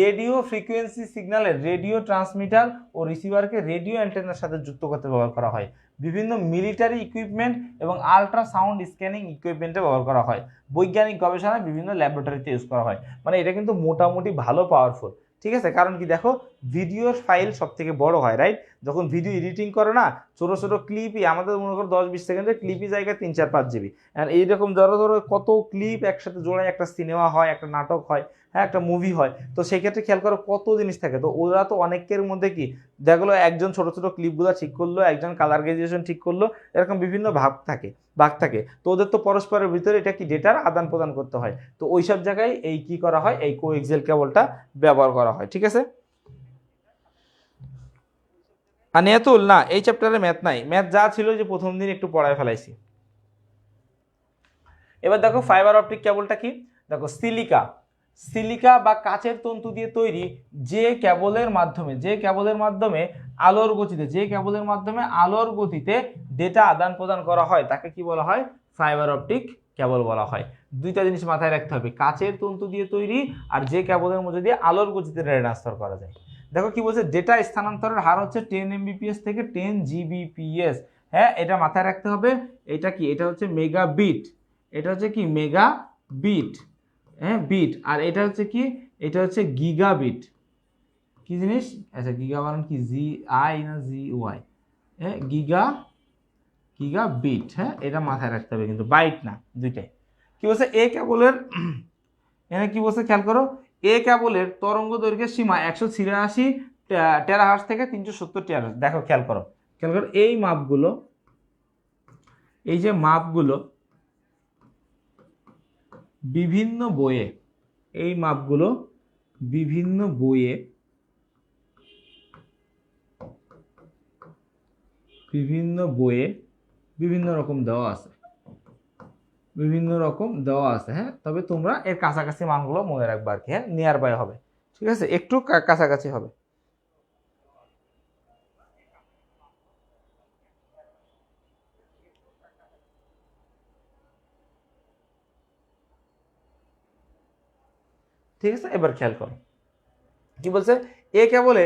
রেডিও ফ্রিকোয়েন্সি সিগন্যালের রেডিও ট্রান্সমিটার ও রিসিভারকে রেডিও অ্যান্টেনার সাথে যুক্ত করতে ব্যবহার করা হয়, বিভিন্ন মিলিটারি ইকুইপমেন্ট এবং আল্ট্রাসাউন্ড স্ক্যানিং ইকুইপমেন্টে ব্যবহার করা হয়, বৈজ্ঞানিক গবেষণায় বিভিন্ন ল্যাবরেটরিতে ইউজ করা হয়। মানে এটা কিন্তু মোটামুটি ভালো পাওয়ারফুল, ঠিক আছে? কারণ কি দেখো, ভিডিওর ফাইল সব থেকে বড় হয়, রাইট? যখন ভিডিও এডিটিং করে না, ছোটো ছোটো ক্লিপই আমাদের মনে করো 10-20 সেকেন্ডের ক্লিপই জায়গায় 3-4-5 জিবি। অ্যান্ড এইরকম ধরো ধরো কত ক্লিপ একসাথে জোড়ায় একটা সিনেমা হয়, একটা নাটক হয়, হ্যাঁ, একটা মুভি হয়। তো সেই ক্ষেত্রে খেয়াল করো কত জিনিস থাকে। তো ওরা তো অনেকের মধ্যে কি দেখলো, একজন ছোট ছোট ক্লিপগুলো ঠিক করলো, একজন কালার গ্রেজুয়েশন ঠিক করলো, এরকম বিভিন্ন ভাগ থাকে। তো ওদের তো পরস্পরের ভিতরে এটা কি ডেটার আদান প্রদান করতে হয়। তো ওইসব জায়গায় এই কি করা হয়, এই কোএক্সিয়াল কেবলটা ব্যবহার করা হয়, ঠিক আছে? আর নেতুল না, এই চ্যাপ্টারে ম্যাথ নাই, ম্যাথ যা ছিল যে প্রথম দিন একটু পড়ায় ফেলাইছি। এবার দেখো ফাইবার অপটিক কেবলটা কি। দেখো সিলিকা বা কাচের তন্তু দিয়ে তৈরি যে কেবলের মাধ্যমে আলোর গতিতে ডেটা আদান প্রদান করা হয় তাকে কি বলা হয়, ফাইবার অপটিক কেবল বলা হয়। দুইটা জিনিস মাথায় রাখতে হবে, কাচের তন্তু দিয়ে তৈরি আর যে কেবলের মধ্যে দিয়ে আলোর গতিতে ডেটা ট্রান্সফার করা যায়। দেখো কি বলছে, ডেটা স্থানান্তরের হার হচ্ছে 10 Mbps থেকে 10 Gbps। হ্যাঁ, এটা মাথায় রাখতে হবে। এটা কি, এটা হচ্ছে মেগা বিট, এটা হচ্ছে কি মেগা বিট, হ্যাঁ বিট। আর এটা হচ্ছে কি, এটা হচ্ছে গিগা বিট। কি জিনিস? আচ্ছা, গিগা বানান কি, জি আই না জি ওয়াই? হ্যাঁ, গিগা, গিগা বিট। হ্যাঁ, এটা মাথায় রাখতে হবে কিন্তু, বাইট না, দুইটাই। কি বলছে এ কেবলের, এখানে কি বলছে খেয়াল করো, এ কেবলের তরঙ্গ দৈর্ঘ্যের সীমা 186 টেরাহার্জ থেকে 370 টেরাহার্জ। দেখো খেয়াল করো, খেয়াল করো এই মাপগুলো, এই যে মাপগুলো বিভিন্ন বইয়ে, এই মাপগুলো বিভিন্ন বইয়ে, বিভিন্ন বইয়ে বিভিন্ন রকম দেওয়া আছে, বিভিন্ন রকম দেওয়া আছে। হ্যাঁ, তবে তোমরা এর কাছাকাছি মানগুলো মনে রাখবে আর কি। হ্যাঁ, নিয়ার বাই হবে, ঠিক আছে, একটু কাছাকাছি হবে। ঠিক আছে, এবার খেয়াল করো কি বলছে, এ কেবলে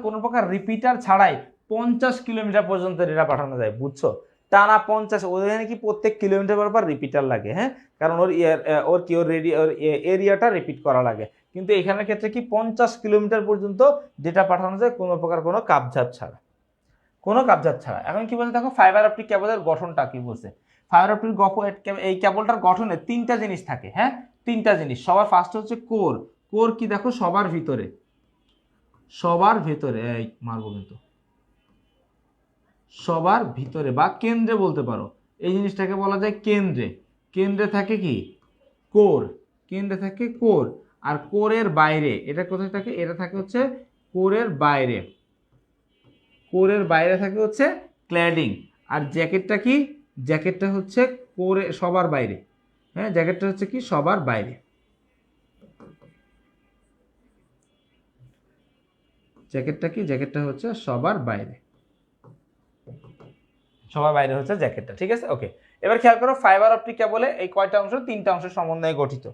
কোনো প্রকার রিপিটার ছাড়াই 50 কিলোমিটার পর্যন্ত ডেটা পাঠানো যায়। বুঝছো? টানা 50, ওখানে কি প্রত্যেক কিলোমিটার পর রিপিটার লাগে। হ্যাঁ, কারণ ওর কি ওর এরিয়াটা রিপিট করা লাগে। কিন্তু এখানের ক্ষেত্রে কি 50 কিলোমিটার পর্যন্ত ডেটা পাঠানো যায় কোনো প্রকার কোনো কাপঝাপ ছাড়া, কোনো কাপঝাপ ছাড়া। এখন কি বলছে দেখো, ফাইবার অপটিক কেবলের গঠনটা কি বলছে। ফাইবার অপটিক এই কেবলটার গঠনে তিনটা জিনিস থাকে। হ্যাঁ, তিনটা জিনিস। সবার ফার্স্ট হচ্ছে কোর। কোর কি দেখো, সবার ভিতরে, সবার ভেতরে, এই মারবো কিন্তু, সবার ভিতরে বা কেন্দ্রে বলতে পারো, এই জিনিসটাকে বলা যায় কেন্দ্রে। কেন্দ্রে থাকে কি, কোর। কেন্দ্রে থাকে কোর। আর কোরের বাইরে এটা কোথায় থাকে, এটা থাকে হচ্ছে কোরের বাইরে। কোরের বাইরে থাকে হচ্ছে ক্ল্যাডিং। আর জ্যাকেটটা কি, জ্যাকেটটা হচ্ছে কোরে সবার বাইরে। হ্যাঁ, জ্যাকেটটা হচ্ছে কি সবার বাইরে। জ্যাকেটটা কি, জ্যাকেটটা হচ্ছে সবার বাইরে, সবার বাইরে হচ্ছে জ্যাকেটটা। ঠিক আছে, ওকে। এবার খেয়াল করো, ফাইবার অপটিক কেবলে এই কয়টা অংশ, তিনটা অংশের সমন্বয়ে গঠিত।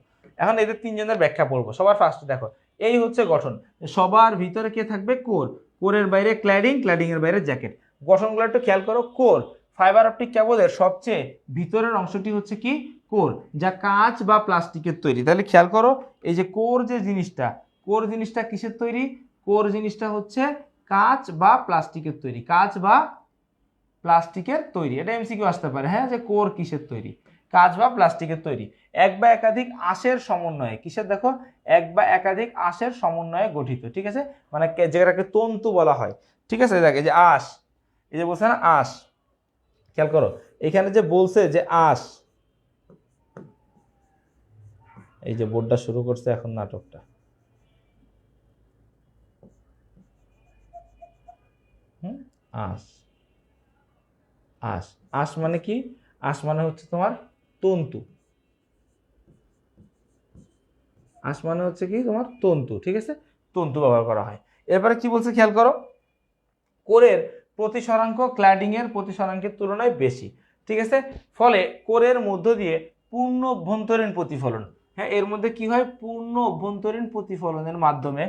এখন এদের তিনজনের ব্যাখ্যা পড়বো। সবার ফার্স্ট দেখো, এই হচ্ছে গঠন। সবার ভিতরে কে থাকবে, কোর। কোরের বাইরে ক্ল্যাডিং, ক্ল্যাডিং এর বাইরে জ্যাকেট। গঠনগুলো একটু খেয়াল করো। কোর, ফাইবার অপটিক কেবলের সবচেয়ে ভিতরের অংশটি হচ্ছে কি, কোর, যা কাঁচ বা প্লাস্টিকের তৈরি। তাহলে খেয়াল করো, এই যে কোর যে জিনিসটা, কোর জিনিসটা কিসের তৈরি? কোর জিনিসটা হচ্ছে কাঁচ বা প্লাস্টিকের তৈরি, কাঁচ বা প্লাস্টিকের তৈরি। এটা এমসিকিউ আসতে পারে। হ্যাঁ, যে কোর কিসের তৈরি? কাঁচ বা প্লাস্টিকের তৈরি। এক বা একাধিক আঁশের সমন্বয়ে, কিসের দেখো, এক বা একাধিক আঁশের সমন্বয়ে গঠিত। ঠিক আছে, মানে যেটাকে তন্তু বলা হয়। ঠিক আছে, দেখ এই যে আঁশ, এই যে বলছে না আঁশ, খেয়াল করো এখানে যে বলছে যে আঁশ, এই যে বোর্ডটা শুরু করছে এখন নাটকটা। হুম, আঁশ, আঁশ, আঁশ মানে কি? আঁশ মানে হচ্ছে তোমার তন্তু। আঁশ মানে হচ্ছে কি তোমার তন্তু। ঠিক আছে, তন্তু ব্যবহার করা হয়। এরপরে কি বলছে খেয়াল করো, কোরের প্রতিসরাঙ্ক ক্ল্যাডিং এর প্রতিসরাঙ্কের তুলনায় বেশি। ঠিক আছে, ফলে কোরের মধ্য দিয়ে পূর্ণ অভ্যন্তরীণ প্রতিফলন, হ্যাঁ এর মধ্যে কি হয়, পূর্ণ অভ্যন্তরীণ প্রতিফলনের মাধ্যমে,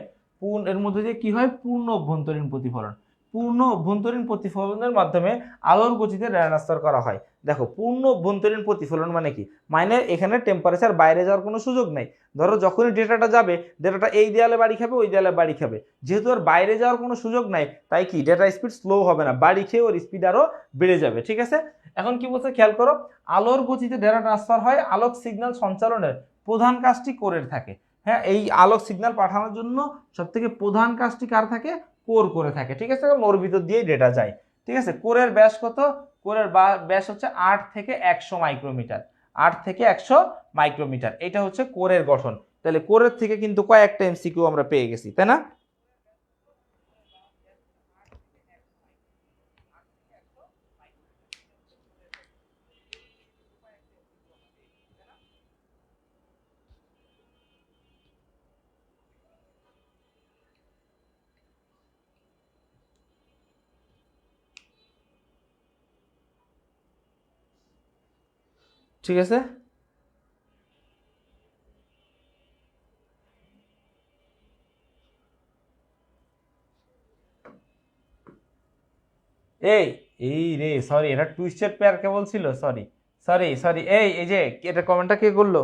এর মধ্যে দিয়ে কি হয়, পূর্ণ অভ্যন্তরীণ প্রতিফলন, পূর্ণ অভ্যন্তরীণ প্রতিফলনের মাধ্যমে আলোর গতিতে ট্রান্সফার করা হয়। দেখো, পূর্ণ অভ্যন্তরীণ প্রতিফলন মানে কি, মানে এখানে টেম্পারেচার বাইরে যাওয়ার কোনো সুযোগ নাই। ধরো যখনই ডেটাটা যাবে, ডেটাটা এই দেয়ালে বাড়ি খাবে, ওই দেয়ালে বাড়ি খাবে, যেহেতু আর বাইরে যাওয়ার কোনো সুযোগ নাই, তাই কি ডেটা স্পিড স্লো হবে না, বাড়ি খেয়ে ওর স্পিড আরো বেড়ে যাবে। ঠিক আছে, এখন কি বলছে খেয়াল করো, আলোর গতিতে ডেটা ট্রান্সফার হয়, আলোক সিগন্যাল সঞ্চালনের প্রধান কাজটি কোরের থাকে। হ্যাঁ, এই আলোক সিগন্যাল পাঠানোর জন্য সব থেকে প্রধান কাজটি কার থাকে, কোর করে থাকে। ঠিক আছে, ওর ভিতর দিয়ে ডেটা যায়। ঠিক আছে, কোরের ব্যাস কত, কোরের ব্যাস হচ্ছে 8 থেকে 100 মাইক্রোমিটার, 8 থেকে 100 মাইক্রোমিটার। এটা হচ্ছে কোরের গঠন। তাহলে কোরের থেকে কিন্তু কয়েকটা এমসিকিউ আমরা পেয়ে গেছি, তাই না? ঠিক আছে, এই এই রে সরি, এটা টুইস্টেড পেয়ার কেবল ছিল, সরি সরি সরি। এই এই যে এটা কমেন্টটা কে করলো,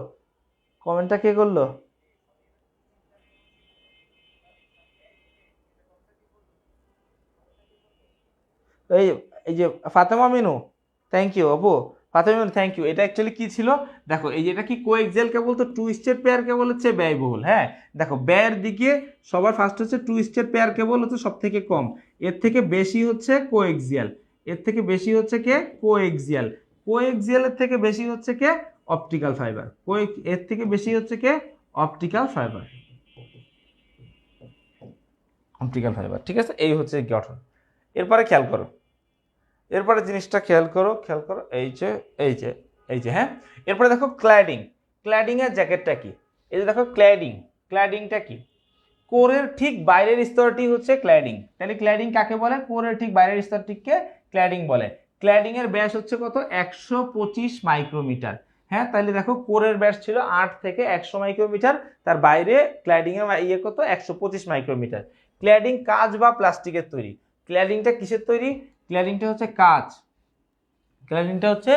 কমেন্টটা কে করলো? এই এই যে ফাতেমা মিনু, থ্যাংক ইউ আপু। Fatema Minu thank you. এটা অ্যাকচুয়ালি কি ছিল দেখো, এই যে এটা কি কোএক্সিয়াল কেবল, তো টুইস্টেড পেয়ার কেবল হচ্ছে ব্যয়বহুল। হ্যাঁ দেখো ব্যয়ের দিকে সবার ফার্স্ট হচ্ছে টুইস্টেড পেয়ার কেবল হচ্ছে সব থেকে কম, এর থেকে বেশি হচ্ছে কোএক্সিয়াল, এর থেকে বেশি হচ্ছে কে কোএক্সিয়াল, কোএক্সিয়ালের থেকে বেশি হচ্ছে কে অপটিক্যাল ফাইবার, এর থেকে বেশি হচ্ছে কে অপটিক্যাল ফাইবার, অপটিক্যাল ফাইবার। ঠিক আছে, এই হচ্ছে গঠন। এরপরে খেয়াল করো, এরপরে জিনিসটা খেয়াল করো, খেয়াল করো, এই যে এই যে এই যে হ্যাঁ। এরপরে দেখো ক্ল্যাডিং, ক্ল্যাডিং এর জ্যাকেটটা কি? এই যে দেখো ক্ল্যাডিং, ক্ল্যাডিংটা কি? কোরের ঠিক বাইরের স্তরটি হচ্ছে ক্ল্যাডিং। তাহলে ক্ল্যাডিং কাকে বলে? কোরের ঠিক বাইরের স্তরটিকে ক্ল্যাডিং বলে। ক্ল্যাডিং এর ব্যাস হচ্ছে কত? 125 মাইক্রোমিটার। হ্যাঁ তাহলে দেখো কোরের ব্যাস ছিল 8 থেকে 100 মাইক্রোমিটার, তার বাইরে ক্ল্যাডিং এর ইয়ে কত? 125 মাইক্রোমিটার। ক্ল্যাডিং কাঁচ বা প্লাস্টিকের তৈরি। ক্ল্যাডিংটা কিসের তৈরি? ক্ল্যাডিংটা হচ্ছে কাঁচ, ক্ল্যাডিংটা হচ্ছে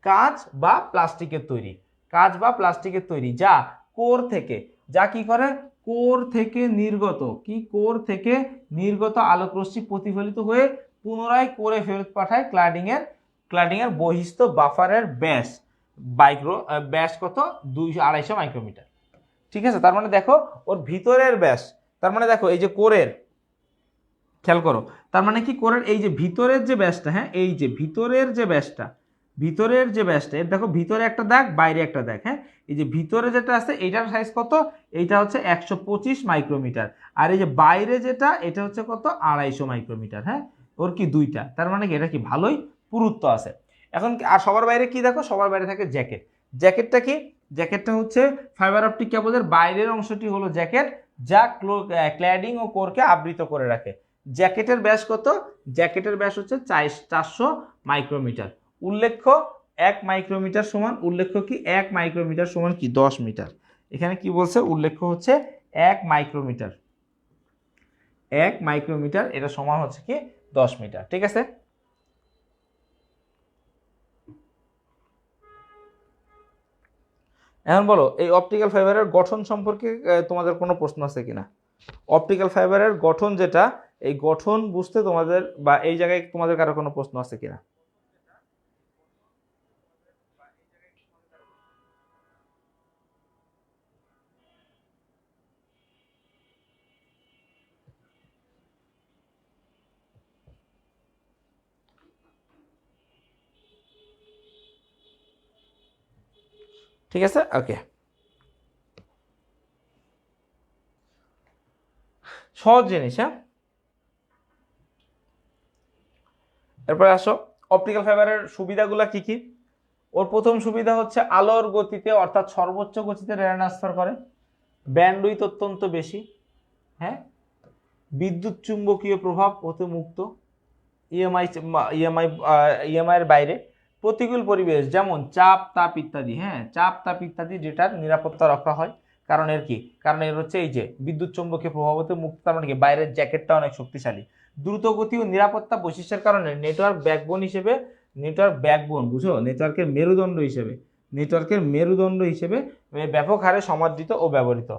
কাঁচ বা প্লাস্টিকের তৈরি, কাঁচ বা প্লাস্টিকের তৈরি, যা কোর থেকে, যা কি করে? কোর থেকে নির্গত, কি কোর থেকে নির্গত আলোক রশ্মি প্রতিফলিত হয়ে পুনরায় কোরে ফেরত পাঠায় ক্ল্যাডিং এর বহিস্থ বাফারের ব্যাস ব্যাস কত? 200-250 মাইক্রোমিটার। ঠিক আছে, তার মানে দেখো ওর ভিতরের ব্যাস, তার মানে দেখো এই যে কোরের, খেয়াল করো, তার মানে কি কোরের এই যে ভিতরের যে ব্যাসটা, হ্যাঁ এই যে ভিতরের যে ব্যাসটা, ভিতরের যে ব্যাসটা, এর দেখো ভিতরে একটা দাগ বাইরে একটা দাগ, হ্যাঁ এই যে ভিতরে যেটা আছে এইটার সাইজ কত? এইটা হচ্ছে 125 মাইক্রোমিটার, আর এই যে বাইরে যেটা এটা হচ্ছে কত? 250 মাইক্রোমিটার। হ্যাঁ ওর কি দুইটা, তার মানে কি এটা কি ভালোই পুরুত্ব আছে। এখন আর সবার বাইরে কি দেখো, সবার বাইরে থাকে জ্যাকেট। জ্যাকেটটা কি? জ্যাকেটটা হচ্ছে ফাইবার অপটিক কেবলের বাইরের অংশটি হলো জ্যাকেট, যা ক্ল্যাডিং ও কোরকে আবৃত করে রাখে। জ্যাকেটের ব্যাস কত? জ্যাকেটের ব্যাস হচ্ছে 400 মাইক্রোমিটার। উল্লেখ্য 1 মাইক্রোমিটার সমান, উল্লেখ্য কি 1 মাইক্রোমিটার সমান কি 10 মিটার। এখানে কি বলছে? উল্লেখ্য হচ্ছে 1 মাইক্রোমিটার, 1 মাইক্রোমিটার এটা সমান হচ্ছে কি 10 মিটার। ঠিক আছে, এখন বলো এই অপটিক্যাল ফাইবারের গঠন সম্পর্কে তোমাদের কোনো প্রশ্ন আছে কিনা? অপটিক্যাল ফাইবারের গঠন যেটা, এই গঠন বুঝতে তোমাদের বা এই জায়গায় তোমাদের কারো কোনো প্রশ্ন আছে কিনা? ঠিক আছে, ওকে, সহজ জিনিস। হ্যাঁ এরপরে আসো অপটিক্যাল ফাইবারের সুবিধাগুলো কি কি। ওর প্রথম সুবিধা হচ্ছে আলোর গতিতে অর্থাৎ সর্বোচ্চ গতিতে ডেটা ট্রান্সফার করে, ব্যান্ডউইথ অত্যন্ত বেশি, হ্যাঁ বিদ্যুৎ চুম্বকীয় প্রভাব হতে মুক্ত, ইএমআই ইএমআই ইএমআই এর বাইরে, প্রতিকূল পরিবেশ যেমন চাপ তাপ ইত্যাদি, হ্যাঁ চাপ তাপ ইত্যাদি ডেটার নিরাপত্তা রক্ষা হয়। কারণ এর কি? কারণ এর হচ্ছে এই যে বিদ্যুৎ চুম্বকীয় প্রভাব হতে মুক্ত, তার মানে কি বাইরের জ্যাকেটটা অনেক শক্তিশালী। দ্রুত গতি ও নিরাপত্তা বৈশিষ্ট্যের কারণে নেটওয়ার্ক ব্যাকবোন হিসেবে, নেটওয়ার্ক ব্যাকবোন বুঝো, নেটওয়ার্কের মেরুদণ্ড হিসেবে, নেটওয়ার্কের মেরুদণ্ড হিসেবে ব্যাপক হারে সমাদৃত ও ব্যবহৃত।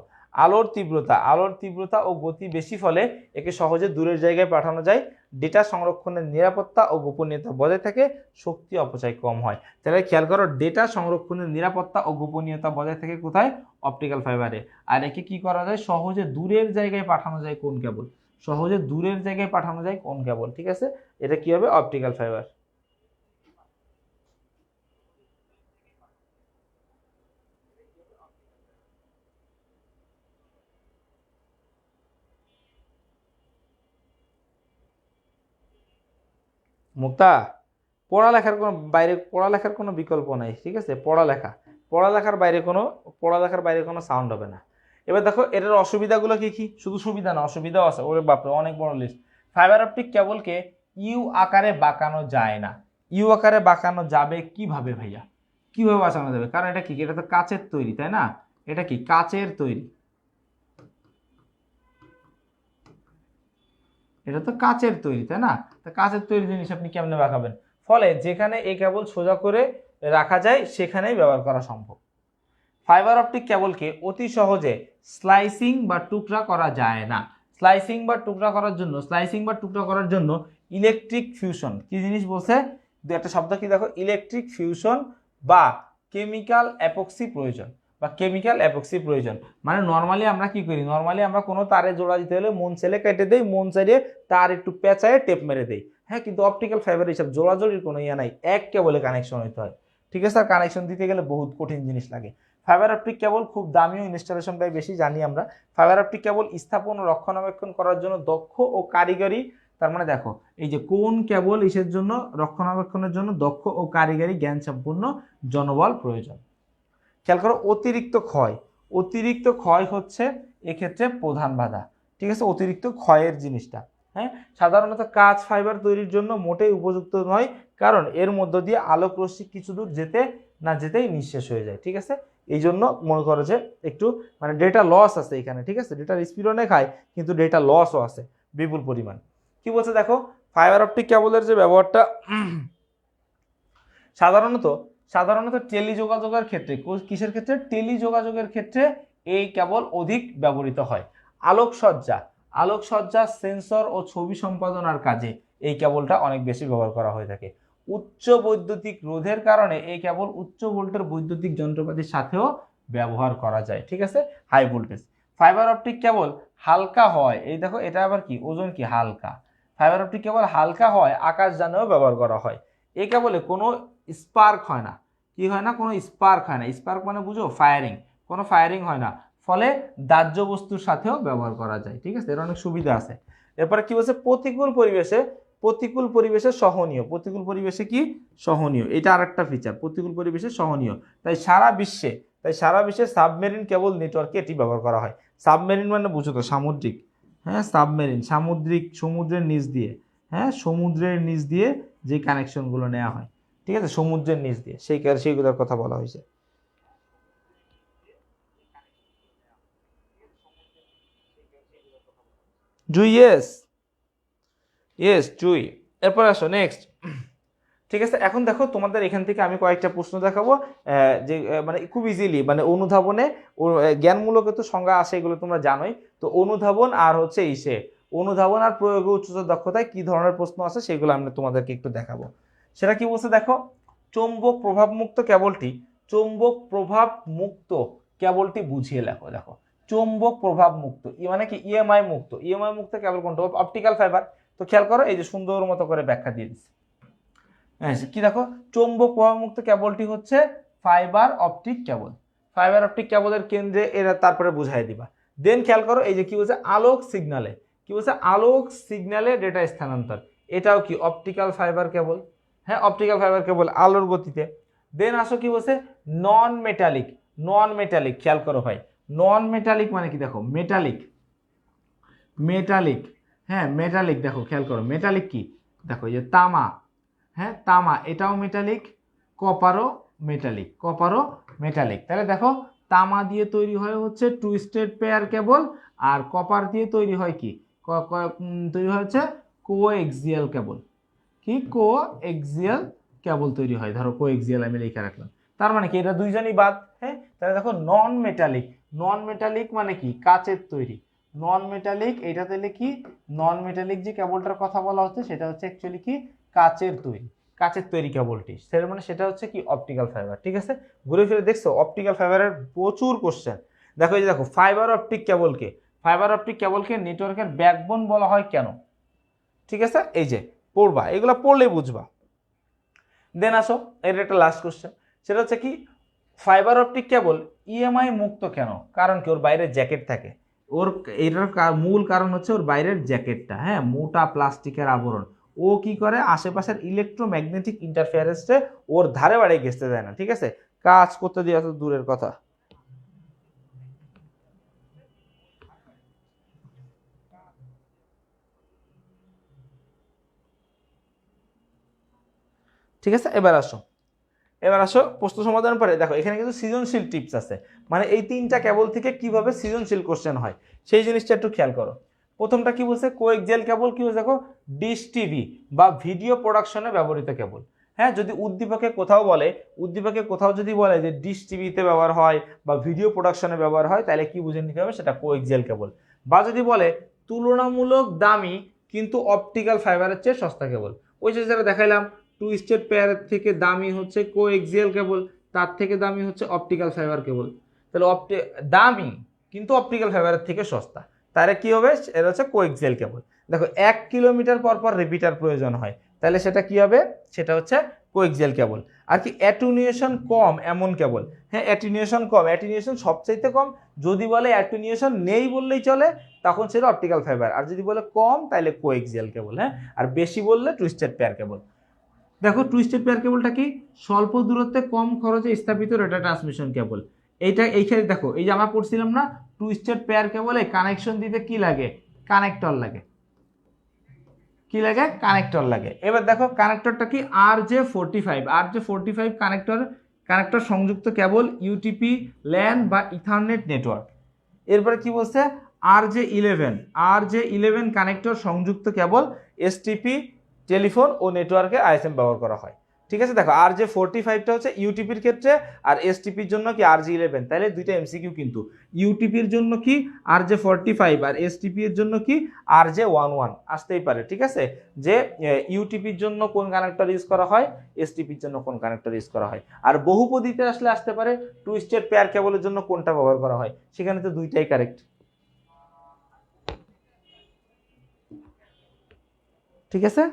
আলোর তীব্রতা, আলোর তীব্রতা ও গতি বেশি ফলে একে সহজে দূরের জায়গায় পাঠানো যায়, ডেটা সংরক্ষণের নিরাপত্তা ও গোপনীয়তা বজায় থাকে, শক্তি অপচয় কম হয়। তাহলে খেয়াল করো ডেটা সংরক্ষণের নিরাপত্তা ও গোপনীয়তা বজায় থাকে কোথায়? অপটিক্যাল ফাইবারে। আর একে কি করা যায়? সহজে দূরের জায়গায় পাঠানো যায় কোন কেবল? সহজে দূরের জায়গায় পাঠানো যায় কোন কেবল? ঠিক আছে, এটা কি হবে? Optical fibre. মুক্তা, পড়ালেখার কোনো বাইরে, পড়ালেখার কোনো বিকল্প নাই। ঠিক আছে, পড়ালেখা, পড়ালেখার বাইরে কোনো, পড়ালেখার বাইরে কোনো সাউন্ড হবে না। এবার দেখো এটার অসুবিধাগুলো কি কি, শুধু সুবিধা না অসুবিধাও আছে, ওরে বাপরে অনেক বড় লিস্ট। ফাইবার অপটিক কেবলকে ইউ আকারে বাঁকানো যায় না। ইউ আকারে বাঁকানো যাবে কিভাবে ভাইয়া? কিভাবে বাঁচানো যাবে? কারণ এটা কি, এটা তো কাচের তৈরি, তাই না? এটা কি কাচের তৈরি, এটা তো কাচের তৈরি, তাই না? তো কাচের তৈরি জিনিস আপনি কেমনে বাঁকাবেন? ফলে যেখানে এই কেবল সোজা করে রাখা যায় সেখানেই ব্যবহার করা সম্ভব। ফাইবার অপটিক কেবলকে অতি সহজে স্লাইসিং বা টুকরা করা যায় না। স্লাইসিং বা টুকরা করার জন্য ইলেকট্রিক ফিউশন, কি জিনিস বলছে? একটা শব্দ কি দেখো, ইলেকট্রিক ফিউশন বা কেমিক্যাল অ্যাপক্সি প্রয়োজন, মানে নর্মালি আমরা কি করি, নর্মালি আমরা কোনো তারে জোড়া দিতে হলে মন ছেলে কেটে দেই, মন চাইলে তার একটু পেঁচায় টেপ মেরে দেই, হ্যাঁ। কিন্তু অপটিক্যাল ফাইবার হিসাব জোড়াজোড়ির কোনো ইয়ে নাই, এক কেবলে কানেকশন হইতে হয়, ঠিক আছে? আর কানেকশন দিতে গেলে বহুত কঠিন জিনিস লাগে। ফাইবার অপটিক কেবল খুব দামি ও ইনস্টলেশন ব্যয় বেশি, জানি আমরা। ফাইবার অপটিক কেবল স্থাপন ও রক্ষণাবেক্ষণ করার জন্য দক্ষ ও কারিগরি, তার মানে দেখো এই যে কোন কেবল ইসের জন্য, রক্ষণাবেক্ষণের জন্য দক্ষ ও কারিগরি জ্ঞান সম্পন্ন জনবল প্রয়োজন। খেয়াল করো, অতিরিক্ত ক্ষয় হচ্ছে এক্ষেত্রে প্রধান বাধা, ঠিক আছে? অতিরিক্ত ক্ষয়ের জিনিসটা, হ্যাঁ। সাধারণত কাঁচ ফাইবার তৈরির জন্য মোটেই উপযুক্ত নয়, কারণ এর মধ্য দিয়ে আলোক রশ্মি কিছু দূর যেতেই নিঃশেষ হয়ে যায়, ঠিক আছে? এই জন্য মনে করো যে একটু মানে ডেটা লস আছে এখানে, ঠিক আছে? ডেটার স্পিড অনেক হাই, কিন্তু ডেটা লসও আছে বিপুল পরিমাণ। কি বলছে দেখো, ফাইবার অপটিক কেবলের যে ব্যবহারটা সাধারণত টেলিযোগাযোগের ক্ষেত্রে, কিসের ক্ষেত্রে? টেলিযোগাযোগের ক্ষেত্রে এই কেবল অধিক ব্যবহৃত হয়। আলোকসজ্জা, সেন্সর ও ছবি সম্পাদনার কাজে এই কেবলটা অনেক বেশি ব্যবহার করা হয়ে থাকে। উচ্চ বৈদ্যুতিক রোধের কারণে এই কেবল উচ্চ ভোল্টের বৈদ্যুতিক যন্ত্রপাতির সাথেও ব্যবহার করা যায়, ঠিক আছে? High voltage. Fibre optic cable হালকা হয়, এই দেখো এটা আবার কি, ওজন কি হালকা। ফাইবার অপটিক কেবল হালকা হয়, আকাশযানেও ব্যবহার করা হয়। এই কেবলে কোনো স্পার্ক হয় না, কি হয় না? কোনো স্পার্ক হয় না। স্পার্ক মানে বুঝো ফায়ারিং, কোনো ফায়ারিং হয় না, ফলে দাহ্য বস্তুর সাথেও ব্যবহার করা যায়, ঠিক আছে? এর অনেক সুবিধা আছে। এরপরে কি বলছে, প্রতিকূল পরিবেশে সহনীয়, এটা আরেকটা ফিচার, প্রতিকূল পরিবেশে সহনীয়। তাই সারা বিশ্বে সাবমেরিন কেবল নেটওয়ার্কে এটি ব্যবহার করা হয়। সাবমেরিন মানে বুঝো তো সামুদ্রিক, হ্যাঁ, সমুদ্রের নিচ দিয়ে যে কানেকশনগুলো নেওয়া হয়, ঠিক আছে? সমুদ্রের নিচ দিয়ে সেইগুলোর কথা বলা হয়েছে। জুই। এরপর আসো নেক্সট, ঠিক আছে? এখন দেখো তোমাদের এখান থেকে আমি কয়েকটা প্রশ্ন দেখাবো, যে মানে খুব ইজিলি, মানে অনুধাবনে জ্ঞানমূলক তো সংজ্ঞা আসে, এগুলো তোমরা জানোই। তো অনুধাবন আর হচ্ছে অনুধাবন আর প্রয়োগে উচ্চতর দক্ষতায় কি ধরনের প্রশ্ন আছে সেগুলো আমি তোমাদেরকে একটু দেখাবো। সেটা কি বলছে দেখো, চৌম্বক প্রভাবমুক্ত কেবলটি বুঝিয়ে লেখো। দেখো, চৌম্বক প্রভাবমুক্ত মানে কি, ইএমআই মুক্ত কেবল কোনটা? Optical fibre. তো খেয়াল করো, এই যে সুন্দর মতো করে ব্যাখ্যা দিয়ে দিচ্ছি। কি দেখো, চৌম্বক প্রভাবমুক্ত কেবলটি হচ্ছে ফাইবার অপটিক কেবলের কেন্দ্রে এরা, তারপরে বুঝাই দিবা। দেন খেয়াল করো, এই যে কি বলছে, আলোক সিগন্যালে ডেটা স্থানান্তর, এটাও কি অপটিক্যাল ফাইবার কেবল, হ্যাঁ, অপটিক্যাল ফাইবার কেবল আলোর গতিতে। দেন আসো কি বলছে, নন মেটালিক, খেয়াল করো ভাই, নন মেটালিক মানে কি? দেখো মেটালিক, হ্যাঁ, মেটালিক, দেখো খেয়াল করো, মেটালিক কি? দেখো এই যে তামা, হ্যাঁ, তামা এটাও মেটালিক, কপারও মেটালিক। তাহলে দেখো, তামা দিয়ে তৈরি হয় হচ্ছে টুইস্টেড পেয়ার কেবল, আর কপার দিয়ে তৈরি হয় কি, তৈরি হচ্ছে কোএক্সিয়াল কেবল। কি কোএক্সিয়াল কেবল তৈরি হয়, ধরো কোএক্সিয়াল আমি লিখে রাখলাম। তার মানে কি, এটা দুইজনই বাদ, হ্যাঁ। তাহলে দেখো, নন মেটালিক মানে কি, কাচের তৈরি। এটাতে লিখি নন মেটালিক, যে কেবলটার কথা বলা হচ্ছে সেটা হচ্ছে অ্যাকচুয়ালি কি, কাচের তৈরি কেবলটি, সেটা মানে সেটা হচ্ছে কি অপটিক্যাল ফাইবার, ঠিক আছে? ঘুরে ফিরে দেখছো অপটিক্যাল ফাইবারের প্রচুর কোশ্চেন। দেখো এই যে দেখো, ফাইবার অপটিক কেবলকে নেটওয়ার্কের ব্যাকবোন বলা হয় কেন? ঠিক আছে, এই যে পড়বা, এগুলো পড়লেই বুঝবা। দেন আসো, এর একটা লাস্ট কোশ্চেন, সেটা হচ্ছে কি, ফাইবার অপটিক কেবল ইএমআই মুক্ত কেন? কারণ কি, ওর বাইরে জ্যাকেট থাকে, এটার মূল কারণ হচ্ছে ওর বাইরের জ্যাকেটটা, হ্যাঁ, মোটা প্লাস্টিকের আবরণ। ও কি করে, আশেপাশের ইলেকট্রোম্যাগনেটিক ইন্টারফেয়ারেন্সে ওর ধারে বাড়ি ঘেঁচতে দেয় না, ঠিক আছে? কাজ করতে দিয়ে এত দূরের কথা। ঠিক আছে, এবার আসো প্রশ্ন সমাধান পরে দেখো, এখানে কিন্তু সৃজনশীল টিপস আছে, মানে এই তিনটা কেবল থেকে কিভাবে সৃজনশীল কোশ্চেন হয় সেই জিনিসটা একটু খেয়াল করো। প্রথমটা কি বলছে, কোএক্সিয়াল কেবল কি বলছে দেখো, ডিশ টিভি বা ভিডিও প্রোডাকশনে ব্যবহৃত কেবল। হ্যাঁ, যদি উদ্দীপকে কোথাও যদি বলে যে ডিশ টিভিতে ব্যবহার হয় বা ভিডিও প্রোডাকশনে ব্যবহার হয়, তাহলে কি বুঝে নিতে হবে, সেটা কোএক্সিয়াল কেবল। বা যদি বলে তুলনামূলক দামি কিন্তু অপটিক্যাল ফাইবারের চেয়ে সস্তা কেবল, ওই যে যারা দেখাইলাম টুইস্টেড পেয়ারের থেকে দামি হচ্ছে কোএক্সিয়াল কেবল, তার থেকে দামি হচ্ছে অপটিক্যাল ফাইবার কেবল। তাহলে দামি কিন্তু অপটিক্যাল ফাইবারের থেকে সস্তা, তাহলে কি হবে, এটা হচ্ছে কোএক্সিয়াল কেবল। দেখো 1 কিলোমিটার পর পর রিপিটার প্রয়োজন হয়, তাহলে সেটা কি হবে, সেটা হচ্ছে কোএক্সিয়াল কেবল। আর কি অ্যাটেনুয়েশন কম এমন কেবল, হ্যাঁ অ্যাটেনুয়েশন কম, অ্যাটেনুয়েশন সবচাইতে কম। যদি বলে অ্যাটেনুয়েশন নেই বললেই চলে, তখন সেটা অপটিক্যাল ফাইবার। আর যদি বলে কম, তাহলে কোএক্সিয়াল কেবল। হ্যাঁ, আর বেশি বললে টুইস্টেড পেয়ার কেবল। দেখো টুইস্টেড পেয়ার কেবলটা কি, স্বল্প দূরত্বে কম খরচে স্থাপিত ডেটা ট্রান্সমিশন কেবল। এইখানে দেখো, এই যে আমরা পড়ছিলাম না, টুইস্টেড পেয়ার কেবলে কানেকশন দিতে কি লাগে, কানেক্টর লাগে। কি লাগে, কানেক্টর লাগে। এবার দেখো কানেক্টরটা কি, RJ45 কানেক্টর সংযুক্ত কেবল ইউটিপি, ল্যান বা ইথারনেট নেটওয়ার্ক। এরপরে কি বলছে, RJ11 কানেক্টর সংযুক্ত কেবল এসটিপি, টেলিফোন ও নেটওয়ার্কে আইএসএম ব্যবহার করা হয়। ঠিক আছে, দেখো RJ45টা হচ্ছে ইউটিপির ক্ষেত্রে, আর এসটিপির জন্য কি RJ11, তাহলে দুইটা এমসিকিউ কিন্তু। ইউটিপির জন্য কি RJ45 আর এসটিপি এর জন্য কি RJ11 আসতেই পারে। ঠিক আছে, যে ইউটিপির জন্য কোন কানেক্টর ইউজ করা হয়, এসটিপির জন্য কোন কানেক্টর ইউজ করা হয়। আর বহুপদীতে আসতে পারে টুইস্টেড পেয়ার কেবলের জন্য কোনটা ব্যবহার করা হয়, সেখানে তো দুইটাই কারেক্ট। ঠিক আছে,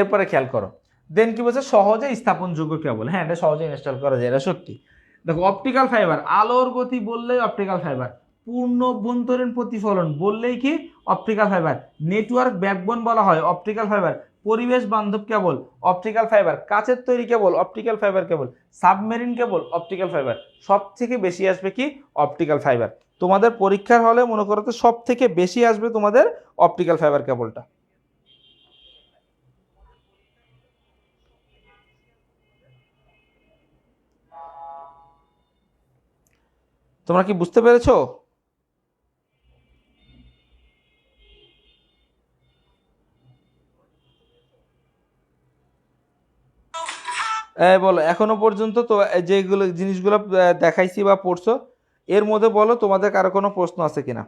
এরপরে খেয়াল করো, দেন কি বলছে, সহজে স্থাপনযোগ্য কেবল। হ্যাঁ, এটা সহজে ইনস্টল করা যায়, এটা সত্যি। দেখো অপটিক্যাল ফাইবার, আলোর গতি বললেই অপটিক্যাল ফাইবার, পূর্ণ অভ্যন্তরীণ প্রতিফলন বললেই কি অপটিক্যাল ফাইবার, নেটওয়ার্ক ব্যাকবোন বলা হয় অপটিক্যাল ফাইবার, পরিবেশ বান্ধব কেবল অপটিক্যাল ফাইবার, কাচের তৈরি কেবল optical fibre cable, submarine cable optical fibre. সব থেকে বেশি আসবে কি অপটিক্যাল ফাইবার। তোমাদের পরীক্ষার হলে মনে করো তো সব থেকে বেশি আসবে তোমাদের অপটিক্যাল ফাইবার কেবলটা। তোমরা কি বুঝতে পেরেছো? বলো এখনো পর্যন্ত তো যেগুলো জিনিসগুলো দেখাইছি বা পড়ছো, এর মধ্যে বলো তোমাদের কারো কোনো প্রশ্ন আছে কিনা।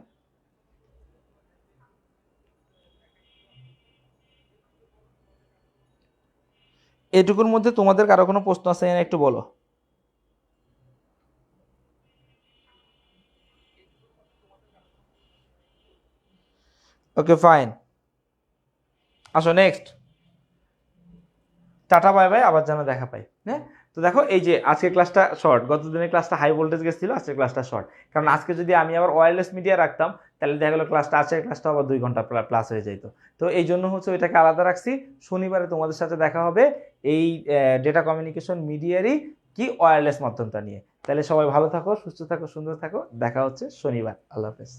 এটুকুর মধ্যে তোমাদের কারো কোনো প্রশ্ন আছে কিনা একটু বলো। ওকে ফাইন, আসো নেক্সট। টাটা বাই বাই, আবার যেন দেখা পাই। হ্যাঁ, তো দেখো এই যে আজকের ক্লাসটা শর্ট, গত দিনের ক্লাসটা হাই ভোল্টেজ গেছিল, আজকের ক্লাসটা শর্ট। কারণ আজকে যদি আমি আবার ওয়্যারলেস মিডিয়া রাখতাম, তাহলে দেখা গেলো ক্লাসটা আজকের ক্লাসটা আবার 2 ঘন্টা প্লাস হয়ে যেত। তো এই জন্য হচ্ছে ওইটাকে আলাদা রাখছি। শনিবারে তোমাদের সাথে দেখা হবে এই ডেটা কমিউনিকেশন মিডিয়ারই কি ওয়্যারলেস মাধ্যমটা নিয়ে। তাহলে সবাই ভালো থাকো, সুস্থ থাকো, সুন্দর থাকো, দেখা হচ্ছে শনিবার। আল্লাহ হাফেজ।